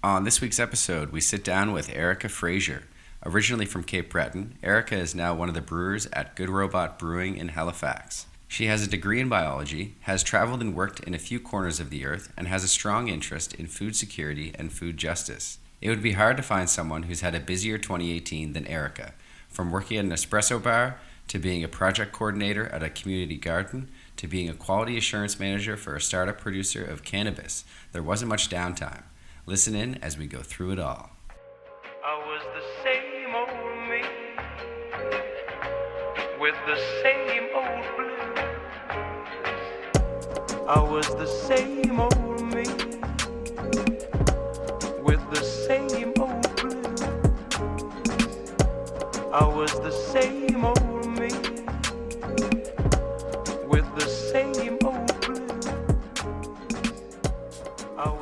On this week's episode, we sit down with Erica Fraser. Originally from Cape Breton, Erica is now one of the brewers at Good Robot Brewing in Halifax. She has a degree in biology, has traveled and worked in a few corners of the earth, and has a strong interest in food security and food justice. It would be hard to find someone who's had a busier 2018 than Erica. From working at an espresso bar, to being a project coordinator at a community garden, to being a quality assurance manager for a startup producer of cannabis, there wasn't much downtime. Listen in as we go through it all. I was the same old me, with the same old blues. I was the same old me, with the same old blues. I was the same old me, with the same old blues.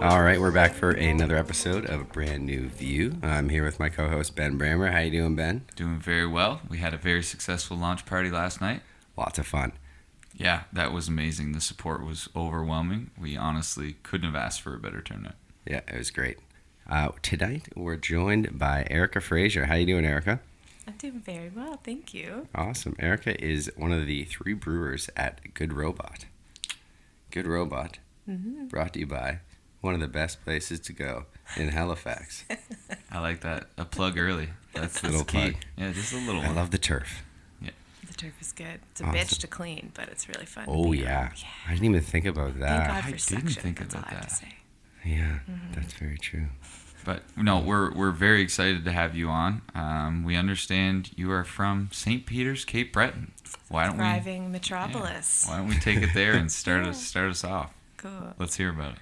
All right, we're back for another episode of A Brand New View. I'm here with my co-host, Ben Brammer. How you doing, Ben? Doing very well. We had a very successful launch party last night. Lots of fun. Yeah, that was amazing. The support was overwhelming. We honestly couldn't have asked for a better turnout. Yeah, it was great. Tonight, we're joined by Erica Fraser. How you doing, Erica? I'm doing very well, thank you. Awesome. Erica is one of the 3 brewers at Good Robot. Good Robot, brought to you by one of the best places to go in Halifax. I like that. A plug early. That's Little key. plug. Yeah, just a little I one. love the turf. The turf is good. It's a Awesome. bitch to clean, but it's really fun. Oh, to be yeah. on. I didn't even think about Thank that. God I for didn't suction. think That's about all I have that. to say. Yeah, that's very true. But no, we're very excited to have you on. We understand you are from St. Peter's, Cape Breton. Why don't Thriving metropolis. Why don't we take it there and start Yeah. us off? Cool. Let's hear about it.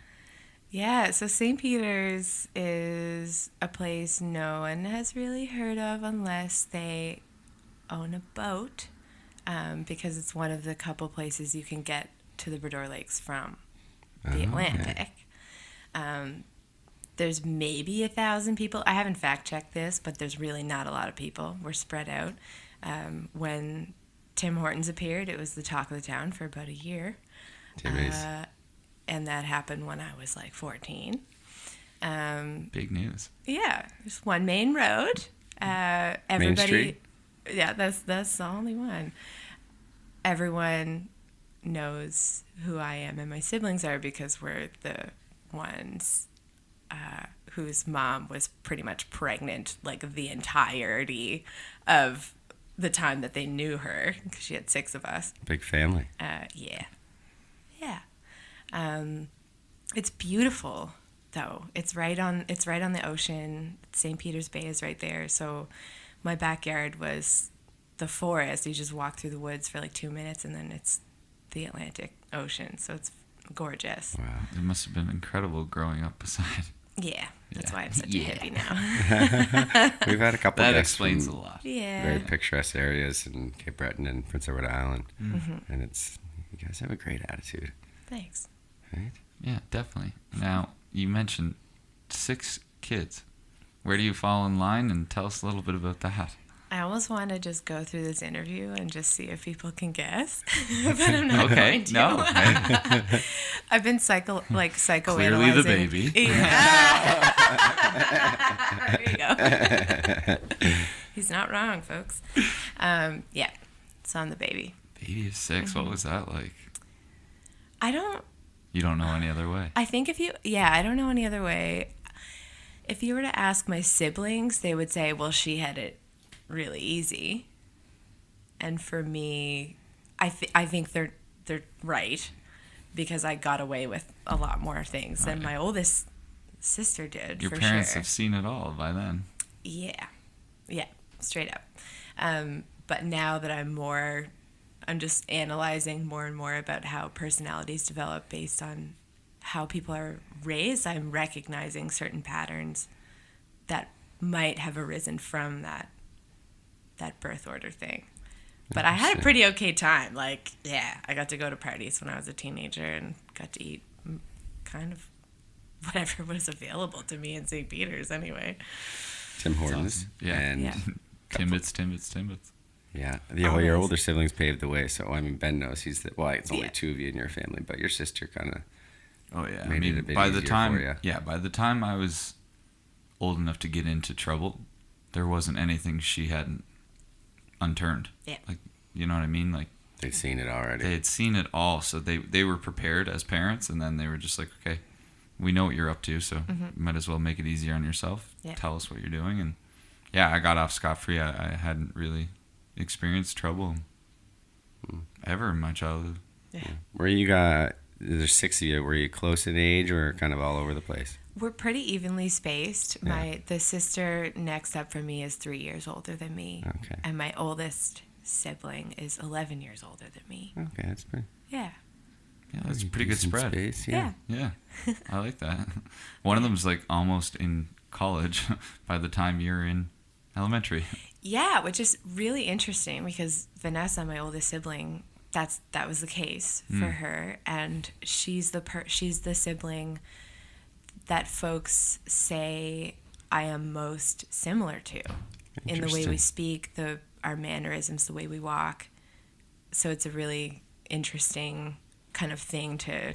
Yeah, so St. Peter's is a place no one has really heard of unless they own a boat, because it's one of the couple places you can get to the Bredor Lakes from the Atlantic. There's maybe 1,000 people. I haven't fact-checked this, but there's really not a lot of people. We're spread out. When Tim Hortons appeared, it was the talk of the town for about a year. Timmy's. And that happened when I was like 14. Big news. Yeah, there's one main road. Everybody, Street? Yeah, that's the only one. Everyone knows who I am and my siblings are because we're the ones whose mom was pretty much pregnant like the entirety of the time that they knew her, because she had 6 of us. Big family. Yeah. It's beautiful though. It's right on the ocean. St. Peter's Bay is right there. So my backyard was the forest. You just walk through the woods for like 2 minutes and then it's the Atlantic Ocean. So it's gorgeous. Wow. It must have been incredible growing up beside. Yeah. That's Yeah. why I'm such Yeah. a hippie now. We've had a couple That guests explains a from lot. Yeah. very picturesque areas in Cape Breton and Prince Edward Island. Mm-hmm. And you guys have a great attitude, Thanks. right? Yeah, definitely. Now, you mentioned 6 kids. Where do you fall in line? And tell us a little bit about that. I almost want to just go through this interview and just see if people can guess, but I'm not Okay, going to. no. Hey. I've been psychoanalyzing. Clearly the baby. Yeah. There you go. He's not wrong, folks. Yeah, so I'm the baby. Baby of 6. What was that like? You don't know any other way. I think I don't know any other way. If you were to ask my siblings, they would say, well, she had it really easy. And for me, I think they're right, because I got away with a lot more things than my oldest sister did. Your for parents sure. have seen it all by then. Yeah, straight up. But now that I'm just analyzing more and more about how personalities develop based on how people are raised. I'm recognizing certain patterns that might have arisen from that birth order thing. But I had a pretty okay time. Like, yeah, I got to go to parties when I was a teenager and got to eat kind of whatever was available to me in St. Peter's anyway. Tim Hortons. Awesome. Yeah. And Yeah. Timbits. Yeah. Always. Your older siblings paved the way. So, I mean, Ben knows it's only Yeah. 2 of you in your family, but your sister kind of Oh yeah. made it a bit by the easier time for you. by the time I was old enough to get into trouble, there wasn't anything she hadn't unturned. Yeah. Like, you know what I mean? Like, They've seen it already. they had seen it all, so they were prepared as parents, and then they were just like, okay, we know what you're up to, so might as well make it easier on yourself. Yeah. Tell us what you're doing. And yeah, I got off scot-free. I hadn't really experienced trouble ever in my childhood. Were you there's 6 of you, were you close in age or kind of all over the place? We're pretty evenly spaced. Yeah. The sister next up from me is 3 years older than me. Okay. And my oldest sibling is 11 years older than me. Okay, that's pretty. Yeah. Yeah, that's a pretty good decent spread. Space, Yeah. Yeah, I like that. One of them's like almost in college by the time you're in elementary. Yeah, which is really interesting because Vanessa, my oldest sibling, that was the case for her, and she's the sibling that folks say I am most similar to in the way we speak, our mannerisms, the way we walk. So it's a really interesting kind of thing to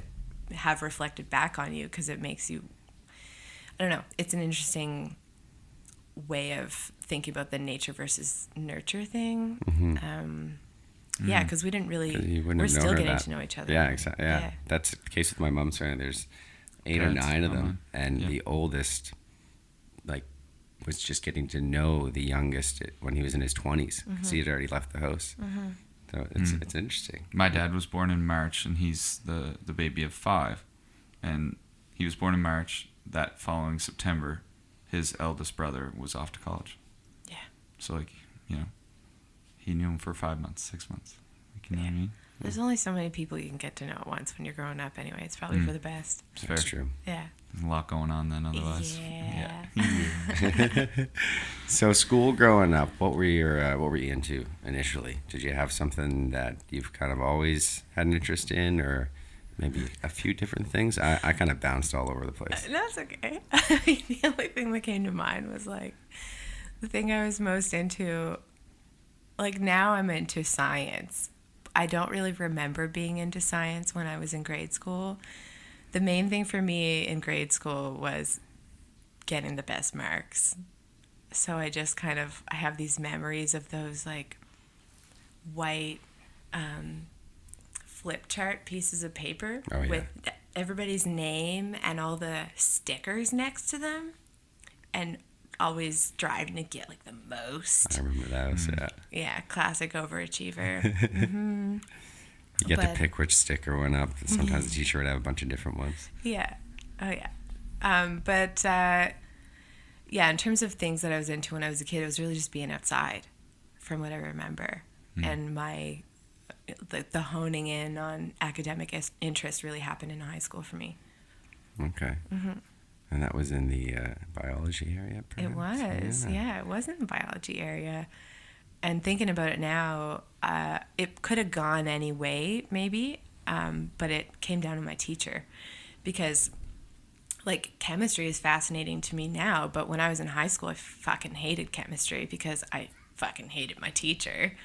have reflected back on you because it makes you, I don't know, it's an interesting way of thinking about the nature versus nurture thing. Yeah, because we didn't really, we're still getting to know each other. Yeah, exactly. Yeah. That's the case with my mom's family. There's 8 or 9 of them, and the oldest, like, was just getting to know the youngest when he was in his 20s because he had already left the house. So it's interesting. My dad was born in March, and he's the baby of 5. And he was born in March. That following September, his eldest brother was off to college. Yeah. So, like, you know, he knew him for 5 months, 6 months. Like, you know what I mean? There's only so many people you can get to know at once when you're growing up anyway. It's probably for the best. That's true. Yeah. There's a lot going on then otherwise. Yeah. So school growing up, what were you into initially? Did you have something that you've kind of always had an interest in, or maybe a few different things? I kind of bounced all over the place. That's okay. The only thing that came to mind was like the thing I was most into. Like now I'm into science. I don't really remember being into science when I was in grade school. The main thing for me in grade school was getting the best marks. So I just I have these memories of those like white flip chart pieces of paper with everybody's name and all the stickers next to them, and always striving to get like the most. I remember those. Yeah, classic overachiever. You get to pick which sticker went up. Sometimes the teacher would have a bunch of different ones. Yeah. Oh yeah. Yeah, in terms of things that I was into when I was a kid, it was really just being outside, from what I remember, and the honing in on academic interest really happened in high school for me. Okay. And that was in the biology area, perhaps? It was, yeah, it was in the biology area. And thinking about it now, it could have gone any way, maybe, but it came down to my teacher. Because, like, chemistry is fascinating to me now, but when I was in high school, I fucking hated chemistry because I fucking hated my teacher.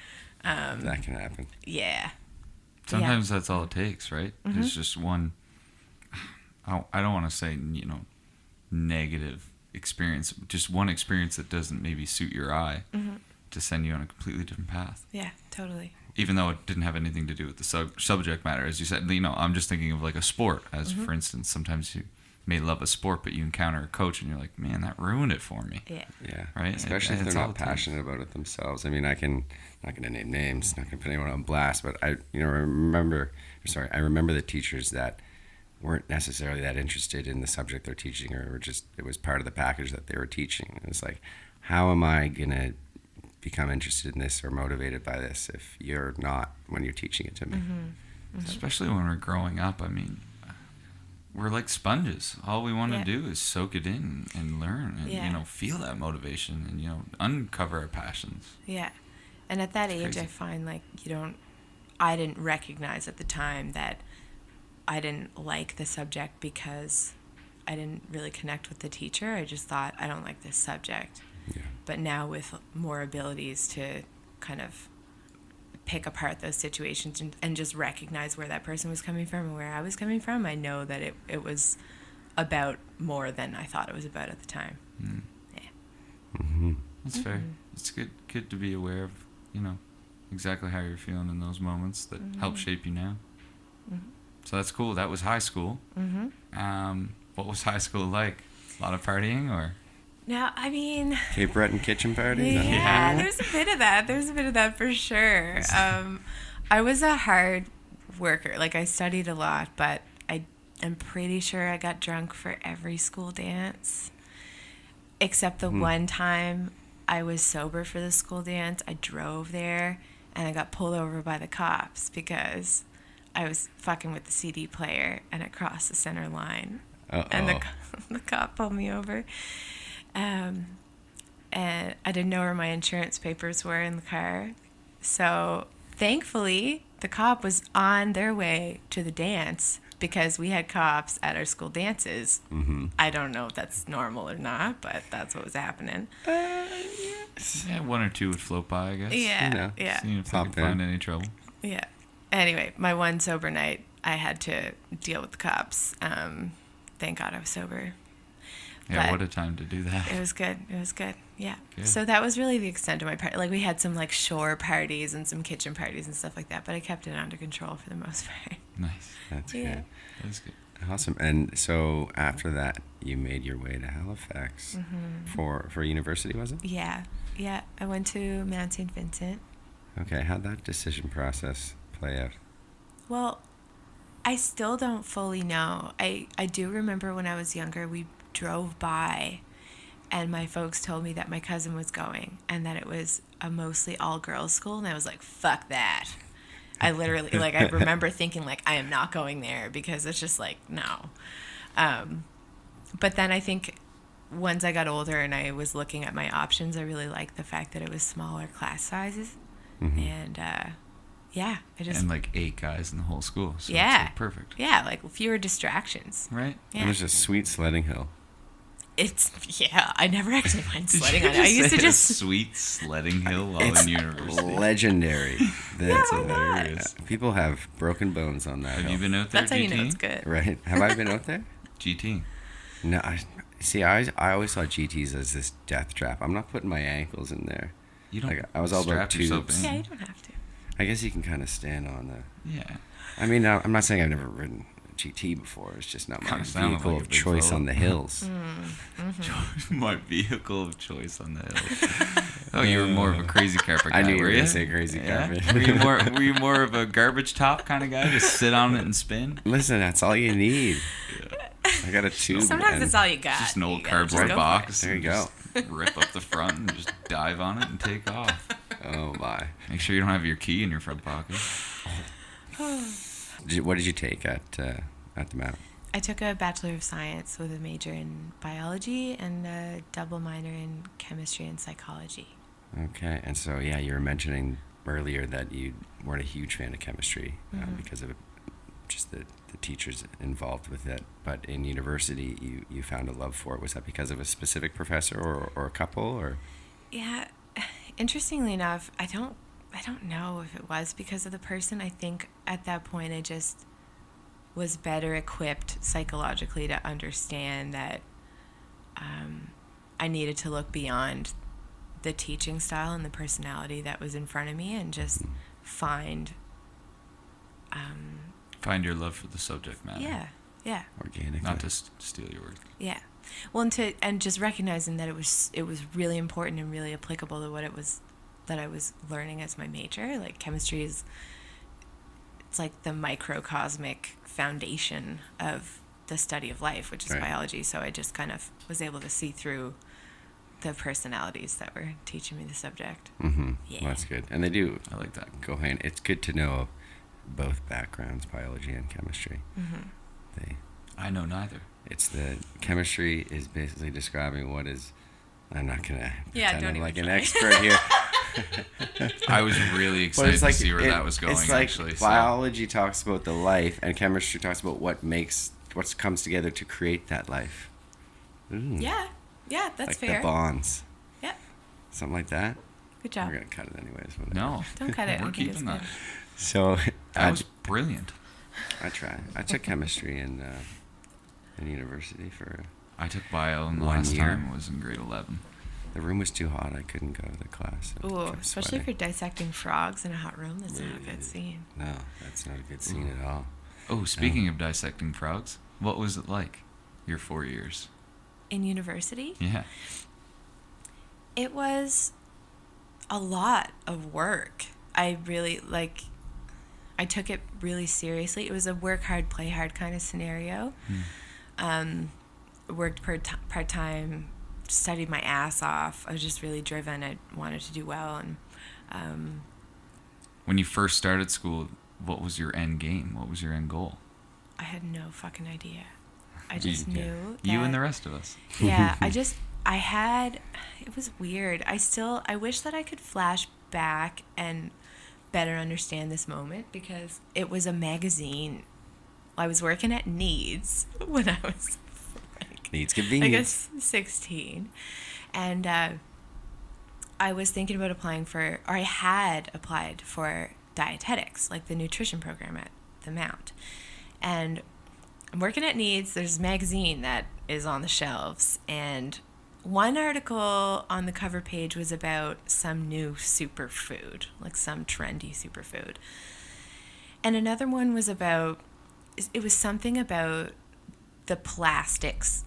That can happen. Yeah. Sometimes that's all it takes, right? It's just one, I don't want to say, negative experience, just one experience that doesn't maybe suit your eye to send you on a completely different path. Yeah, totally. Even though it didn't have anything to do with the subject matter, as you said. I'm just thinking of like a sport, as for instance, sometimes you may love a sport, but you encounter a coach and you're like, man, that ruined it for me. Yeah. Right? Especially if they're not passionate about it themselves. I mean, not going to name names, not going to put anyone on blast, but I remember the teachers that weren't necessarily that interested in the subject they're teaching, or it was part of the package that they were teaching. It was like, how am I going to become interested in this or motivated by this if you're not when you're teaching it to me? Especially when we're growing up, I mean, we're like sponges. All we want to do is soak it in and learn and, feel that motivation and, uncover our passions. Yeah. And at that age, I find like I didn't recognize at the time that I didn't like the subject because I didn't really connect with the teacher. I just thought, I don't like this subject. Yeah. But now with more abilities to kind of pick apart those situations and just recognize where that person was coming from and where I was coming from, I know that it was about more than I thought it was about at the time. That's fair. It's good to be aware of, exactly how you're feeling in those moments that help shape you now. So that's cool. That was high school. What was high school like? A lot of partying, or? No, I mean, Cape Breton kitchen party? yeah, there's a bit of that. There's a bit of that for sure. I was a hard worker. Like, I studied a lot, but I'm pretty sure I got drunk for every school dance, except the one time I was sober for the school dance. I drove there, and I got pulled over by the cops because I was fucking with the CD player, and it crossed the center line. And the cop pulled me over. And I didn't know where my insurance papers were in the car. So thankfully, the cop was on their way to the dance because we had cops at our school dances. I don't know if that's normal or not, but that's what was happening. Yeah, one or two would float by, I guess. Yeah. Seeing if they could find any trouble. Yeah. Anyway, my one sober night, I had to deal with the cops. Thank God I was sober. Yeah, But what a time to do that. It was good. Yeah. Good. So that was really the extent of my party. Like, we had some, like, shore parties and some kitchen parties and stuff like that, but I kept it under control for the most part. Nice. That's Yeah. good. That's good. Awesome. And so after that, you made your way to Halifax for university, was it? Yeah. I went to Mount St. Vincent. Okay. How'd that decision process play out? Well, I still don't fully know. I do remember when I was younger, we drove by and my folks told me that my cousin was going and that it was a mostly all-girls school, and I was like, fuck that. I literally, like, I remember thinking, like, I am not going there because it's just like, no. But then I think once I got older and I was looking at my options, I really liked the fact that it was smaller class sizes. And, yeah, I just... And like 8 guys in the whole school. So Yeah. It's like perfect. Yeah, like fewer distractions. Right? Yeah. And there's a sweet sledding hill. I never actually went Did sledding you on it. I used to say a just... sweet sledding hill while in university? Legendary. That's That- hilarious. People have broken bones on that Have hill. you been out there, That's how you GT? know it's good. Right. Have I been out there? GT. No. I always saw GTs as this death trap. I'm not putting my ankles in there. You don't Like, I was all about strap yourself tubes. in. Yeah, you don't have to. I guess you can kind of stand on the... Yeah. I mean, I'm not saying I've never ridden a GT before. It's just not my Kinda sounded vehicle like a of big choice fella. on the hills. My vehicle of choice on the hill. Oh, you were more of a crazy carpet guy, I knew you were were gonna you? say crazy Yeah? carpet. Were you more of a garbage top kind of guy? Just sit on it and spin? Listen, that's all you need. I got a tube. Sometimes and that's all you got. Just an old You gotta just cardboard go for box. There you and just Rip up the front and just dive on it and take off. Oh my! Make sure you don't have your key in your front pocket. What did you take at the Mount? I took a Bachelor of Science with a major in biology and a double minor in chemistry and psychology. Okay, and so yeah, you were mentioning earlier that you weren't a huge fan of chemistry because of just the teachers involved with it. But in university, you found a love for it. Was that because of a specific professor or a couple or? Yeah, interestingly enough, I don't know if it was because of the person. I think at that point I just was better equipped psychologically to understand that I needed to look beyond the teaching style and the personality that was in front of me and just find Find your love for the subject matter. yeah Organically. Not to steal your word. yeah well, and just recognizing that it was really important and really applicable to what it was that I was learning as my major. Like, chemistry it's like the microcosmic foundation of the study of life, which is Right. biology. So I just kind of was able to see through the personalities that were teaching me the subject. Mm-hmm. Yeah. Well, that's good, and they do I like that. go hand. It's good to know both backgrounds, biology and chemistry. I know neither. It's the chemistry is basically describing what is. I'm not gonna Yeah, pretend don't I'm even like an try. expert here. I was really But excited to see where that was going, It's like actually. so- biology talks about the life, and chemistry talks about what comes together to create that life. Ooh, Yeah, that's like fair. the bonds, Yeah, something like that. good job. We're gonna cut it anyways. whatever. No. Don't cut it. I We're think it's keeping that. good. So That was brilliant. I tried. I took chemistry in university for. I took bio, and the 1 last year. time was in grade 11. The room was too hot. I couldn't go to the class. I Ooh, kept especially if sweating. you're dissecting frogs in a hot room. That's not a good scene. No, that's not a good scene at all. Oh, speaking of dissecting frogs, what was it like your 4 years? In university, Yeah. it was a lot of work. I really, I took it really seriously. It was a work hard, play hard kind of scenario. Worked part-time, studied my ass off. I was just really driven. I wanted to do well. And When you first started school, what was your end game? What was your end goal? I had no fucking idea. I just knew that, You and the rest of us. yeah, it was weird. I wish that I could flash back and better understand this moment, because it was a magazine. I was working at Needs when I was Needs I convenience. guess 16. And I was thinking about I had applied for dietetics, like the nutrition program at the Mount. And I'm working at Needs. There's a magazine that is on the shelves. And one article on the cover page was about some new superfood, like some trendy superfood. And another one was it was something about the plastics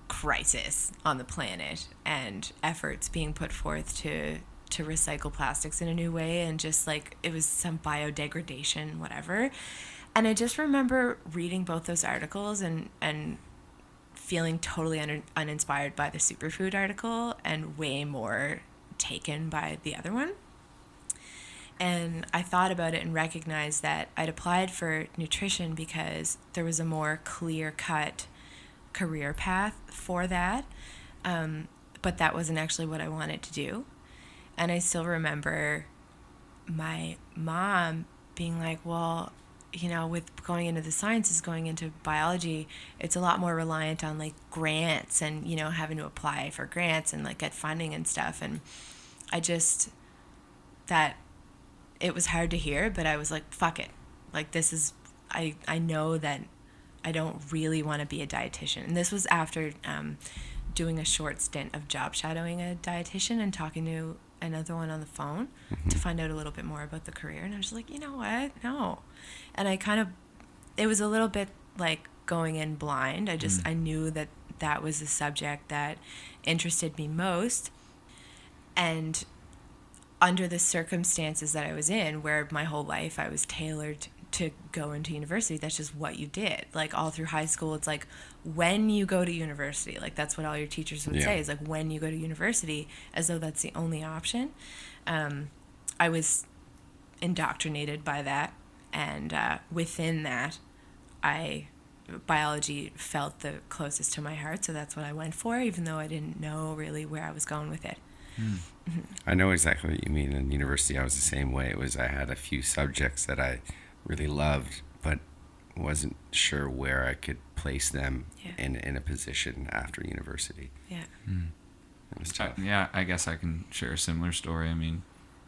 crisis on the planet and efforts being put forth to recycle plastics in a new way, and just like it was some biodegradation, whatever. And I just remember reading both those articles and feeling totally uninspired by the superfood article and way more taken by the other one. And I thought about it and recognized that I'd applied for nutrition because there was a more clear-cut career path for that, but that wasn't actually what I wanted to do. And I still remember my mom being like, well, with going into the sciences, going into biology, it's a lot more reliant on like grants and, having to apply for grants and like get funding and stuff. And that it was hard to hear, but I was like, fuck it. Like, I know that I don't really want to be a dietitian. And this was after doing a short stint of job shadowing a dietitian and talking to another one on the phone to find out a little bit more about the career. And I was just like, you know what? No. And it was a little bit like going in blind. I knew that was the subject that interested me most. And under the circumstances that I was in, where my whole life I was tailored to go into university, that's just what you did. Like all through high school, it's like when you go to university, like that's what all your teachers would say, is like when you go to university, as though that's the only option. I was indoctrinated by that, and within that, biology felt the closest to my heart, so that's what I went for, even though I didn't know really where I was going with it. I know exactly what you mean. In university, I was the same way. I had a few subjects that I really loved, but wasn't sure where I could place them in a position after university. Yeah. It was tough. I guess I can share a similar story. I mean,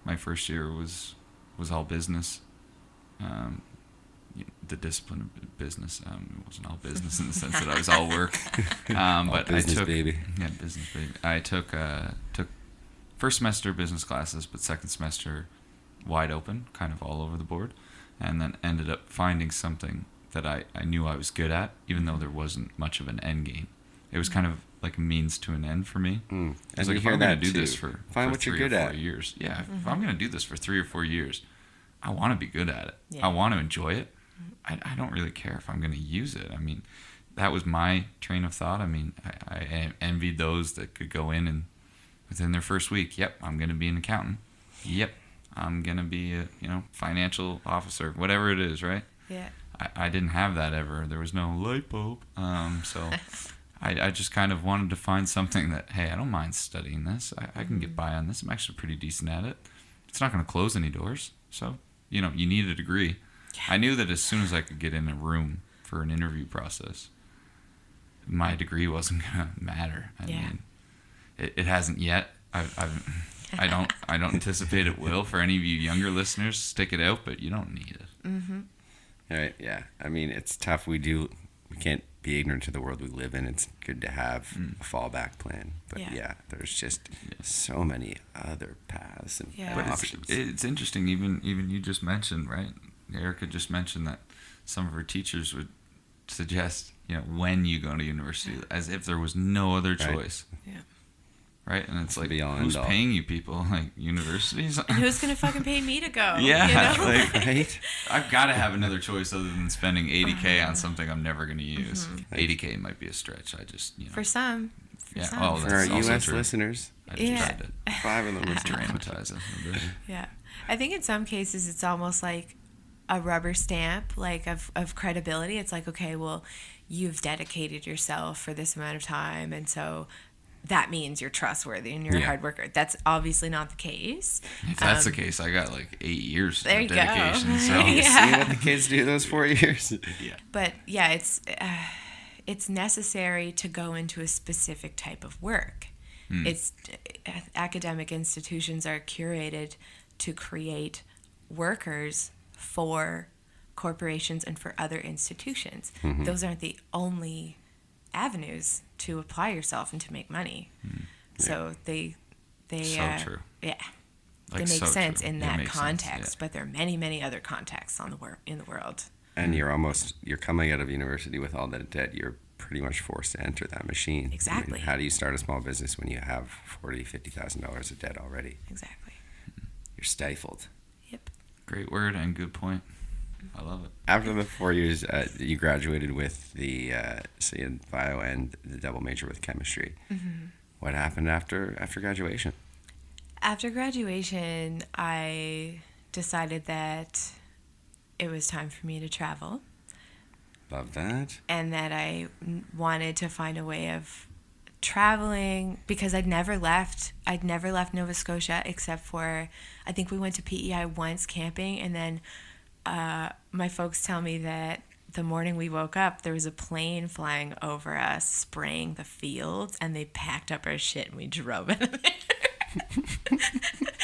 my first year was all business. The discipline of business. It wasn't all business in the sense that I was all work. But business, I took, baby. Yeah, business baby. I took first semester business classes, but second semester wide open, kind of all over the board, and then ended up finding something that I knew I was good at, even though there wasn't much of an end game. It was kind of like a means to an end for me. And It's you like, if hear I'm going that to do too. this for Find what 3 you're good or 4 at. years, if I'm going to do this for 3 or 4 years, I want to be good at it. Yeah. I want to enjoy it. I don't really care if I'm going to use it. I mean, that was my train of thought. I mean, I envied those that could go in and within their first week, yep, I'm going to be an accountant. Yep, I'm going to be a financial officer, whatever it is, right? Yeah. I didn't have that ever. There was no light bulb. So I just kind of wanted to find something that, hey, I don't mind studying this. I can get by on this. I'm actually pretty decent at it. It's not going to close any doors. So, you need a degree. I knew that as soon as I could get in a room for an interview process, my degree wasn't going to matter. I mean, it hasn't yet. I don't anticipate it will. For any of you younger listeners, stick it out, but you don't need it. Right, yeah. I mean, it's tough. We can't be ignorant to the world we live in. It's good to have a fallback plan. But Yeah. there's just so many other paths and Yeah. But options. it's interesting. Even you just mentioned, right? Erica just mentioned that some of her teachers would suggest, when you go to university, as if there was no other choice. Yeah. Right? And it's like, Be all who's end all. paying you people? Like, universities? And who's gonna fucking pay me to go? Yeah, You know? like, Right? I've got to have another choice other than spending $80K on something I'm never going to use. Mm-hmm. $80K might be a stretch. I just, For some. Yeah, some. oh, For that's our also U.S. true. listeners, I just Yeah. tried to 5 of them listen. dramatize it a bit. Yeah. I think in some cases it's almost like a rubber stamp, like of credibility. It's like, okay, well, you've dedicated yourself for this amount of time, and so that means you're trustworthy and you're a Yeah. hard worker. That's obviously not the case. If that's the case, I got like 8 years There of you go. dedication. So You Yeah. see what the kids do those 4 years? But yeah, it's necessary to go into a specific type of work. It's academic institutions are curated to create workers for corporations and for other institutions. Those aren't the only avenues to apply yourself and to make money. So they So true. Yeah. Like, They make so sense true. in It that makes sense, context, but there are many, many other contexts in the world. And you're coming out of university with all that debt. You're pretty much forced to enter that machine. Exactly. How do you start a small business when you have $40,000-$50,000 of debt already? Exactly. You're stifled. Yep. Great word and good point. I love it. After the 4 years, you graduated with the so you had bio and the double major with chemistry. What happened after graduation? After graduation, I decided that it was time for me to travel Love that. and that I wanted to find a way of traveling because I'd never left Nova Scotia except for, I think we went to PEI once camping, and then my folks tell me that the morning we woke up, there was a plane flying over us spraying the fields, and they packed up our shit and we drove out of there.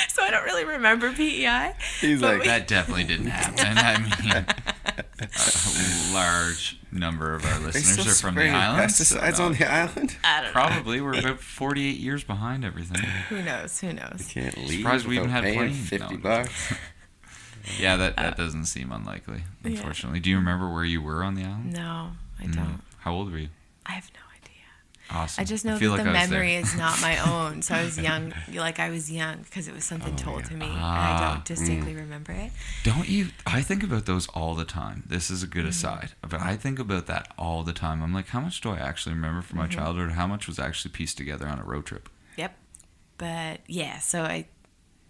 So I don't really remember PEI. He's but like, That definitely didn't happen. I mean, a large number of our They listeners still are from the spraying islands. so pesticides no, on the island? I don't know. Probably. We're about 48 years behind everything. Who knows? Who knows? Can't leave Surprised we even without had paying planes. No. $50. Yeah, that doesn't seem unlikely, unfortunately. Do you remember where you were on the island? No, I don't. How old were you? I have no idea. Awesome. I just know feel that like the I was there. memory is not my own. So I was young, because it was something told to me, and I don't distinctly remember it. Don't you? I think about those all the time. This is a good aside, but I think about that all the time. I'm like, how much do I actually remember from my childhood? How much was actually pieced together on a road trip? Yep. But yeah, so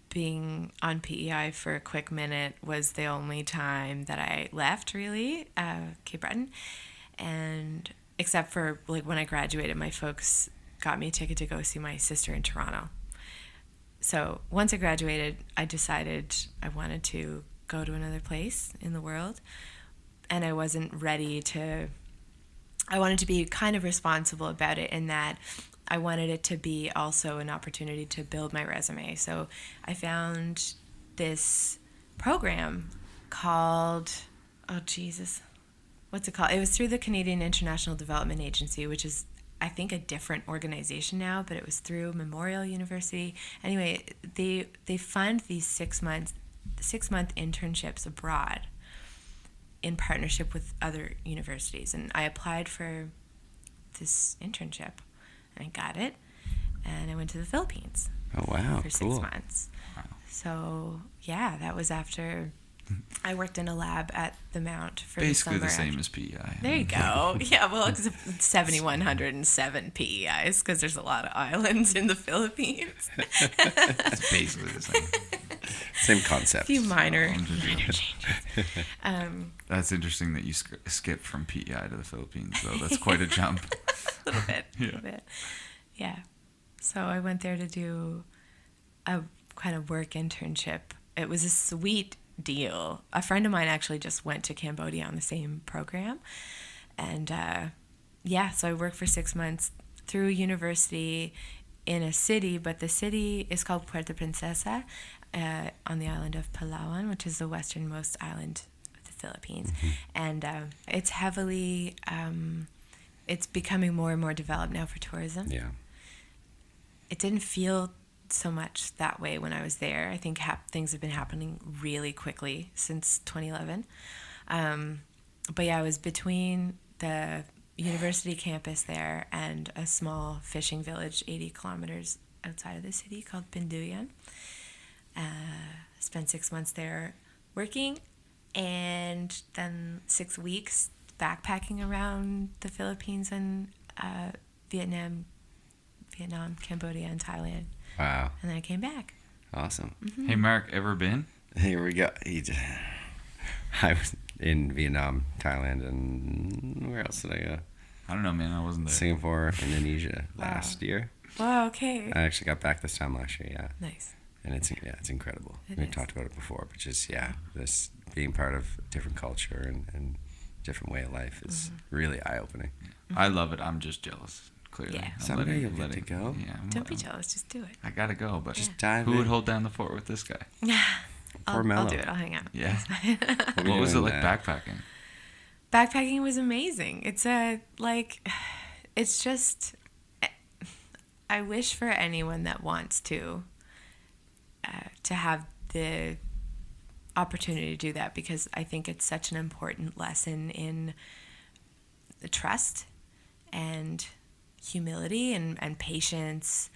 being on PEI for a quick minute was the only time that I left, really, Cape Breton. And except for like when I graduated, my folks got me a ticket to go see my sister in Toronto. So once I graduated, I decided I wanted to go to another place in the world. And I wasn't ready to, I wanted to be kind of responsible about it in that I wanted it to be also an opportunity to build my resume. So I found this program called, oh Jesus, what's it called? It was through the Canadian International Development Agency, which is, I think, a different organization now, but it was through Memorial University. Anyway, they fund these 6-month internships abroad in partnership with other universities. And I applied for this internship, and I got it, and I went to the Philippines Oh, wow. for 6 Cool. months. So, yeah, that was after I worked in a lab at the Mount for Basically the the summer. same as PEI. There you go. Yeah, well, it's 7,107 PEIs because there's a lot of islands in the Philippines. It's basically the same. Same concept. A few minor Just- changes. That's interesting that you skipped from PEI to the Philippines, though. That's quite a jump. A little bit. Yeah. So I went there to do a kind of work internship. It was a sweet deal. A friend of mine actually just went to Cambodia on the same program. And so I worked for 6 months through university in a city, but the city is called Puerto Princesa on the island of Palawan, which is the westernmost island of the Philippines. And it's heavily it's becoming more and more developed now for tourism. Yeah. It didn't feel so much that way when I was there. I think things have been happening really quickly since 2011. But yeah, I was between the university campus there and a small fishing village 80 kilometers outside of the city called Pinduyan. Spent 6 months there working, and then 6 weeks backpacking around the Philippines and Vietnam, Cambodia, and Thailand. Wow. And then I came back. Awesome. Hey, Mark, ever been? Here we go. I was in Vietnam, Thailand, and where else did I go? I don't know, man. I wasn't there. Singapore, Indonesia last year. Wow, okay. I actually got back this time last year, yeah. Nice. And it's incredible. It We is. talked about it before, but just, this being part of a different culture and different way of life is really eye-opening. I love it. I'm just jealous, clearly. Yeah. I'm Someday you'll get to go. Yeah, Don't be jealous, just do it. I gotta go, but Just dive who in. would hold down the fort with this guy? I'll Mellow. do it. I'll hang out. Yeah. We'll be What was it doing like that. backpacking? Backpacking was amazing. It's just, I wish for anyone that wants to have the opportunity to do that, because I think it's such an important lesson in the trust and humility and patience,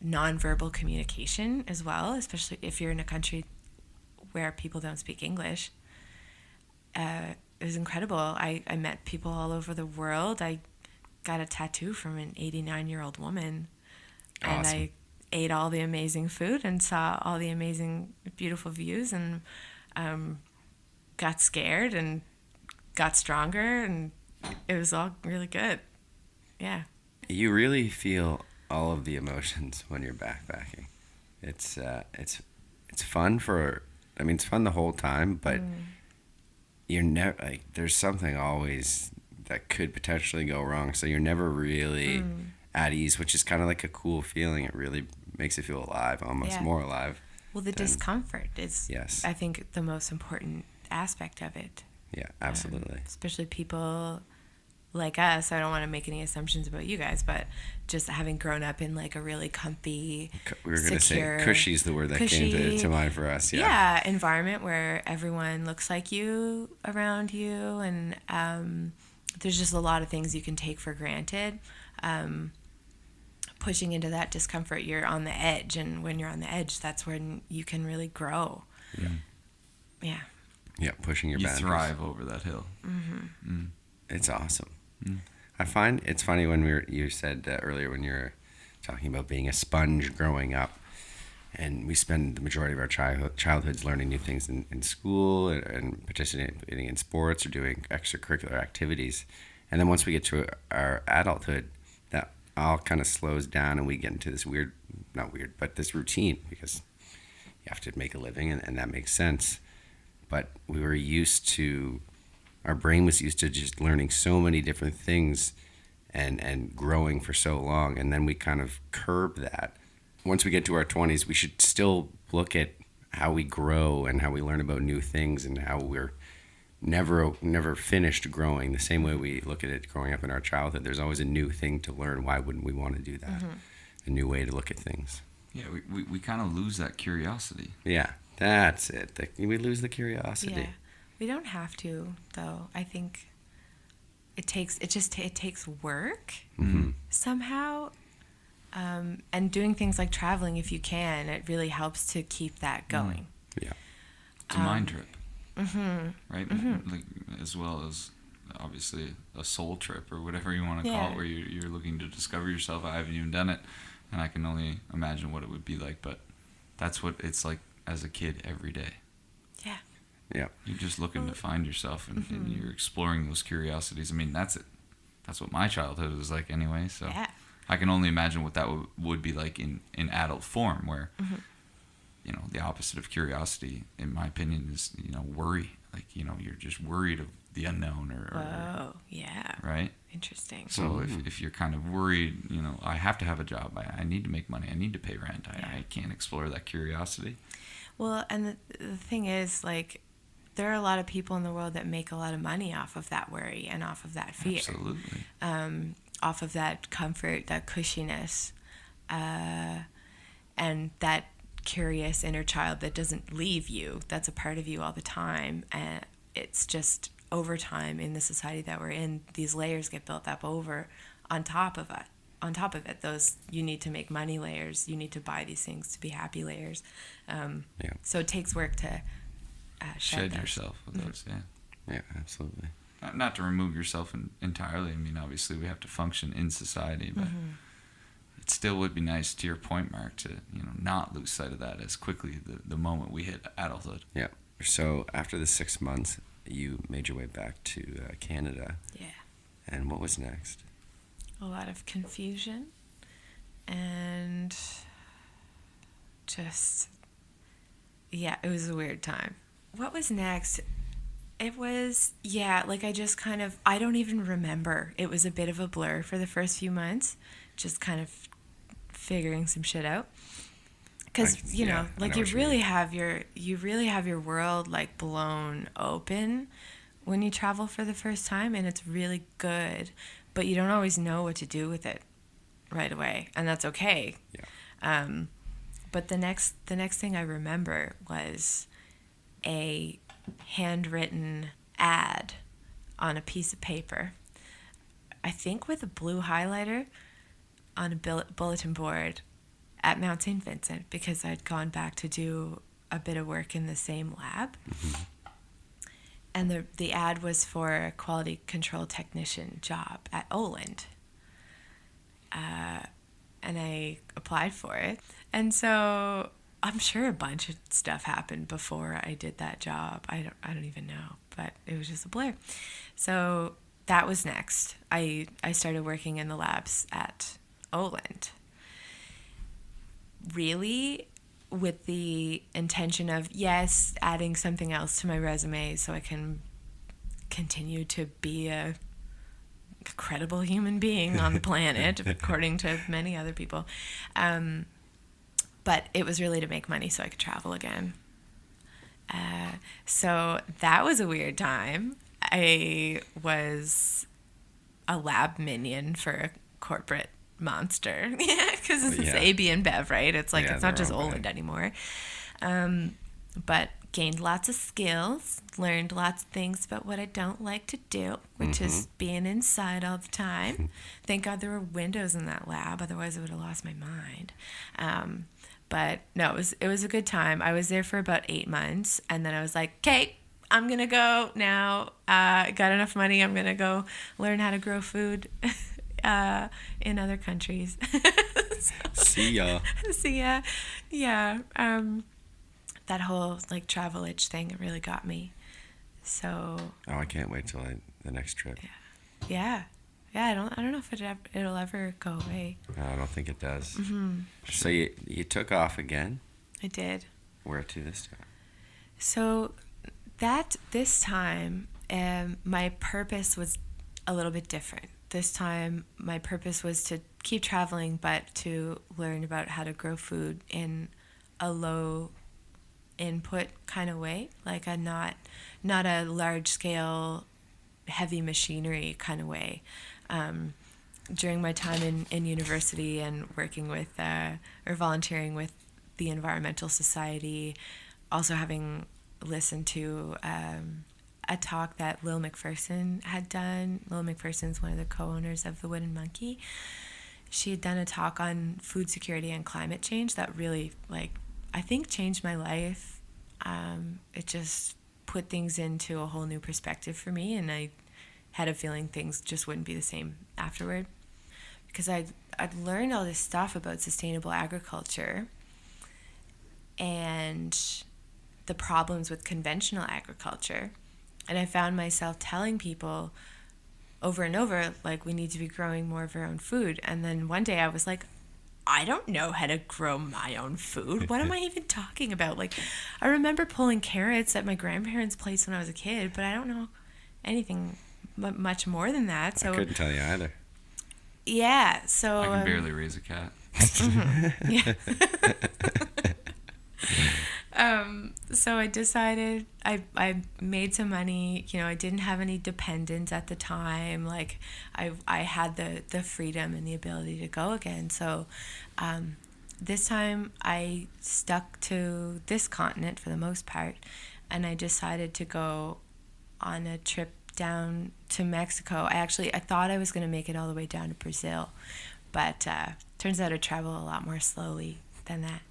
nonverbal communication as well, especially if you're in a country where people don't speak English. It was incredible. I met people all over the world. I got a tattoo from an 89-year-old woman. And Awesome. I ate all the amazing food and saw all the amazing, beautiful views, and got scared and got stronger, and it was all really good. Yeah. You really feel all of the emotions when you're backpacking. It's fun it's fun the whole time, but you're never there's something always that could potentially go wrong, so you're never really at ease, which is kind of like a cool feeling. It really makes you feel alive, almost Yeah. more alive. Well, the discomfort is, Yes. I think, the most important aspect of it. Yeah, absolutely. Especially people like us. I don't want to make any assumptions about you guys, but just having grown up in a really comfy, We were going to say secure, cushy is the word that came cushy, to mind for us. Yeah. environment where everyone looks like you around you, and there's just a lot of things you can take for granted. Pushing into that discomfort, you're on the edge, and when you're on the edge, that's when you can really grow. Yeah. Yeah, pushing your You boundaries. thrive over that hill. It's awesome. I find it's funny when you said earlier when you were talking about being a sponge growing up, and we spend the majority of our childhoods learning new things in school and participating in sports or doing extracurricular activities, and then once we get to our adulthood, that all kind of slows down, and we get into this this routine, because you have to make a living, and that makes sense. But our brain was used to just learning so many different things and growing for so long, and then we kind of curb that. Once we get to our 20s, we should still look at how we grow and how we learn about new things, and how we're never finished growing. The same way we look at it growing up in our childhood, there's always a new thing to learn. Why wouldn't we want to do that? A new way to look at things. Yeah, we kind of lose that curiosity. Yeah, that's it. We lose the curiosity. Yeah. We don't have to, though. I think it takes work somehow. And doing things like traveling, if you can, it really helps to keep that going. Yeah. It's a mind trip. Right? Like, as well as obviously a soul trip, or whatever you want to call Yeah. it, where you're looking to discover yourself. I haven't even done it, and I can only imagine what it would be like, but that's what it's like as a kid every day. Yeah. Yeah. You're just looking to find yourself, and you're exploring those curiosities. I mean, that's it. That's what my childhood was like anyway, so Yeah. I can only imagine what that would be like in adult form, where the opposite of curiosity, in my opinion, is worry. Like, you're just worried of the unknown, or Whoa. Yeah. right. Interesting. So if you're kind of worried, I have to have a job, I need to make money, I need to pay rent, I can't explore that curiosity. Well, and the thing is, there are a lot of people in the world that make a lot of money off of that worry and off of that fear. Absolutely. Off of that comfort, that cushiness, and that curious inner child that doesn't leave you. That's a part of you all the time. And it's just over time in the society that we're in, these layers get built up on top of it. Those you need to make money layers. You need to buy these things to be happy layers. So it takes work to shed yourself with those. Yeah. Yeah, absolutely. Not to remove yourself entirely. I mean, obviously we have to function in society, but it still would be nice, to your point, Mark, to not lose sight of that as quickly the moment we hit adulthood. Yeah. So after the 6 months, you made your way back to Canada. Yeah. And what was next? A lot of confusion and just, it was a weird time. What was next? It was, I don't even remember. It was a bit of a blur for the first few months, just kind of figuring some shit out. Because, you really have your world like blown open when you travel for the first time, and it's really good, but you don't always know what to do with it right away, and that's okay. Yeah. But the next thing I remember was a handwritten ad on a piece of paper, I think with a blue highlighter, on a bulletin board at Mount St. Vincent, because I'd gone back to do a bit of work in the same lab. Mm-hmm. And the ad was for a quality control technician job at Oland. And I applied for it. And so I'm sure a bunch of stuff happened before I did that job. I don't even know, but it was just a blur. So that was next. I started working in the labs at Oland, really with the intention of, yes, adding something else to my resume so I can continue to be a credible human being on the planet, according to many other people. But it was really to make money so I could travel again. So that was a weird time. I was a lab minion for a corporate monster. Because it's AB and Bev, right? It's like, it's not just Oland anymore. But gained lots of skills, learned lots of things about what I don't like to do, which is being inside all the time. Thank God there were windows in that lab, otherwise I would have lost my mind. But no, it was a good time. I was there for about 8 months, and then I was like, okay, I'm gonna go now. I got enough money. I'm gonna go learn how to grow food in other countries. See ya. See ya. Yeah. That whole like travel itch thing, it really got me. So. Oh, I can't wait till the next trip. Yeah. I don't know if it'll ever go away. No, I don't think it does. So you took off again. I did. Where to this time? So this time, my purpose was a little bit different. This time, my purpose was to keep traveling, but to learn about how to grow food in a low input kind of way, like a not a large scale, heavy machinery kind of way. During my time in university and working with or volunteering with the Environmental Society, also having listened to a talk that Lil McPherson had done. Lil McPherson's one of the co-owners of the Wooden Monkey. She had done a talk on food security and climate change that really, I think changed my life. It just put things into a whole new perspective for me, and I had a feeling things just wouldn't be the same afterward. Because I'd learned all this stuff about sustainable agriculture and the problems with conventional agriculture. And I found myself telling people over and over, we need to be growing more of our own food. And then one day I was like, I don't know how to grow my own food. What am I even talking about? I remember pulling carrots at my grandparents' place when I was a kid, but I don't know anything much more than that. So I couldn't tell you either. Yeah, so I can barely raise a cat. Yeah. So I decided, I made some money. You know, I didn't have any dependents at the time. Like, I had the freedom and the ability to go again. So this time I stuck to this continent for the most part, and I decided to go on a trip down to Mexico. I thought I was going to make it all the way down to Brazil, but turns out I travel a lot more slowly than that.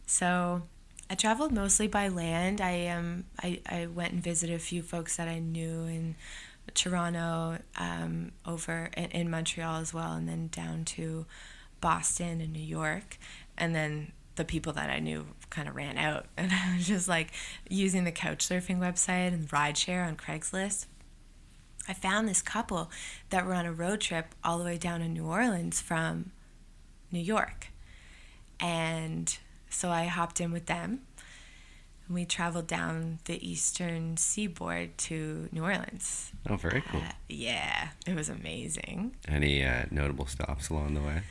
So I traveled mostly by land. I went and visited a few folks that I knew in Toronto, over in Montreal as well, and then down to Boston and New York. And then the people that I knew kind of ran out, and I was just like using the couch surfing website and rideshare on Craigslist. I found this couple that were on a road trip all the way down to New Orleans from New York. And so I hopped in with them, and we traveled down the eastern seaboard to New Orleans. Oh, very cool. Yeah, it was amazing. Any notable stops along the way?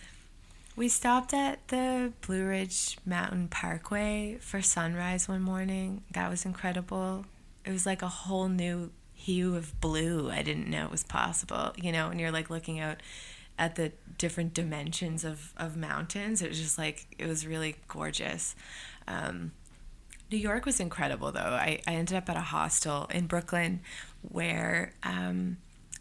We stopped at the Blue Ridge Mountain Parkway for sunrise one morning. That was incredible. It was like a whole new hue of blue. I didn't know it was possible, you know, when you're like looking out at the different dimensions of mountains. It was just like, it was really gorgeous. New York was incredible though. I ended up at a hostel in Brooklyn where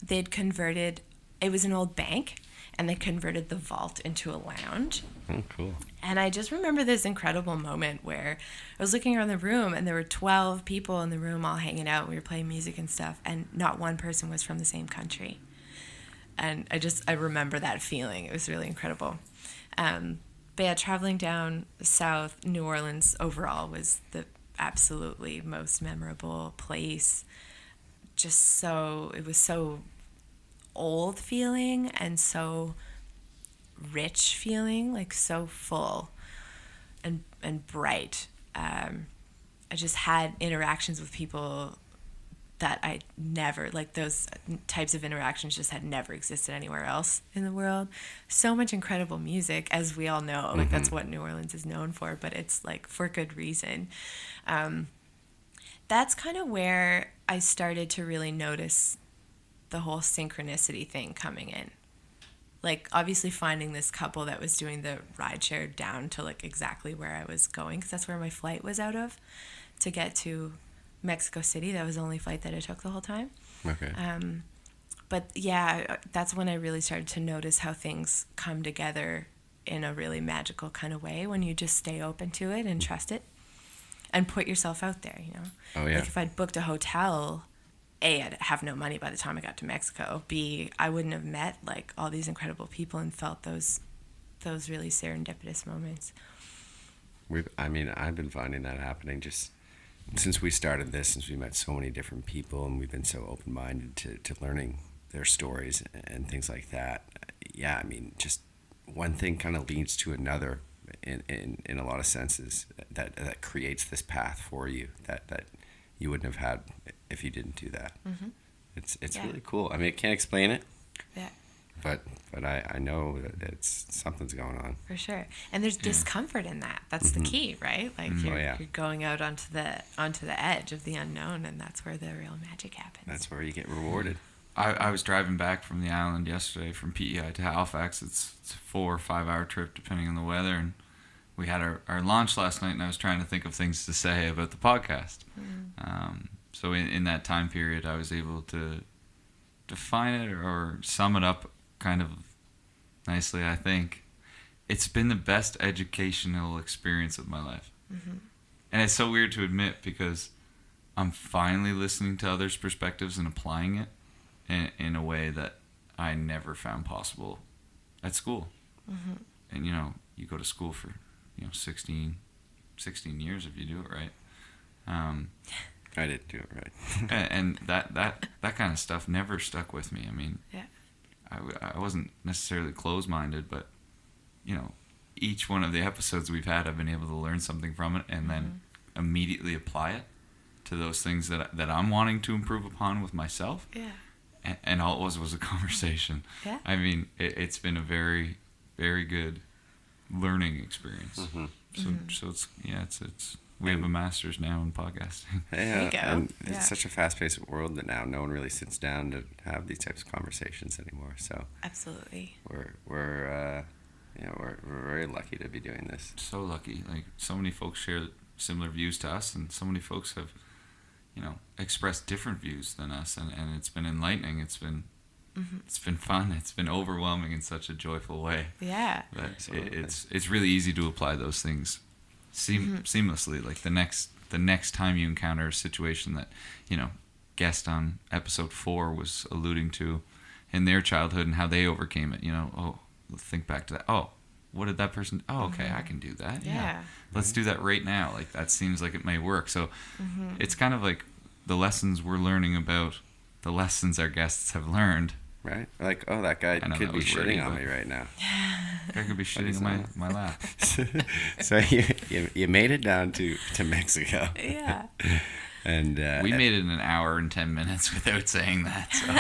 they'd converted, it was an old bank, and they converted the vault into a lounge. Oh, cool. And I just remember this incredible moment where I was looking around the room, and there were 12 people in the room all hanging out. We were playing music and stuff, and not one person was from the same country. And I remember that feeling. It was really incredible. But yeah, traveling down south, New Orleans overall was the absolutely most memorable place. It was so old feeling and so rich feeling, like so full and bright. I just had interactions with people that I never, like those types of interactions just had never existed anywhere else in the world. So much incredible music, as we all know, like that's what New Orleans is known for, but it's like for good reason. That's kind of where I started to really notice the whole synchronicity thing coming in. Like, obviously finding this couple that was doing the rideshare down to like exactly where I was going, because that's where my flight was out of, to get to Mexico City. That was the only flight that I took the whole time. Okay. But yeah, that's when I really started to notice how things come together in a really magical kind of way when you just stay open to it and trust it and put yourself out there, you know? Oh, yeah. Like if I'd booked a hotel, A, I'd have no money by the time I got to Mexico. B, I wouldn't have met like all these incredible people and felt those really serendipitous moments. I've been finding that happening just since we started this, since we met so many different people, and we've been so open-minded to learning their stories and things like that. Yeah, I mean, just one thing kind of leads to another in a lot of senses that creates this path for you that you wouldn't have had if you didn't do that. Mm-hmm. It's really cool. I mean, I can't explain it. Yeah. But I know that something's going on. For sure. And there's discomfort in that. That's the key, right? Like you're going out onto the edge of the unknown, and that's where the real magic happens. That's where you get rewarded. I was driving back from the island yesterday from PEI to Halifax. It's a 4 or 5 hour trip depending on the weather, and we had our launch last night, and I was trying to think of things to say about the podcast. So in that time period, I was able to define it or sum it up kind of nicely, I think. It's been the best educational experience of my life. Mm-hmm. And it's so weird to admit because I'm finally listening to others' perspectives and applying it in a way that I never found possible at school. Mm-hmm. And, you go to school for, 16 years if you do it right. I didn't do it right. and that kind of stuff never stuck with me. I mean, I wasn't necessarily closed-minded, but, each one of the episodes we've had, I've been able to learn something from it and then immediately apply it to those things that I'm wanting to improve upon with myself. Yeah. And all it was a conversation. Yeah. I mean, it's been a very, very good learning experience. Mm-hmm. So it's We have a master's now in podcasting. Yeah, you go. and Yeah. it's such a fast-paced world that now no one really sits down to have these types of conversations anymore. So Absolutely. we're very lucky to be doing this. So lucky. Like, so many folks share similar views to us, and so many folks have, expressed different views than us, and it's been enlightening. It's been fun. It's been overwhelming in such a joyful way. Yeah. That Absolutely. it's really easy to apply those things seamlessly. Like the next time you encounter a situation that guest on episode 4 was alluding to in their childhood and how they overcame it. Think back to that. Oh, what did that person? Oh, okay, I can do that. Yeah. Let's do that right now. Like, that seems like it may work. So it's kind of like the lessons we're learning about the lessons our guests have learned. Right? Like, oh, that guy I know could that be was wordy, shitting on but- me right now. I could be shitting in my lap. So you made it down to Mexico. Yeah. And We made it in an hour and 10 minutes without saying that. So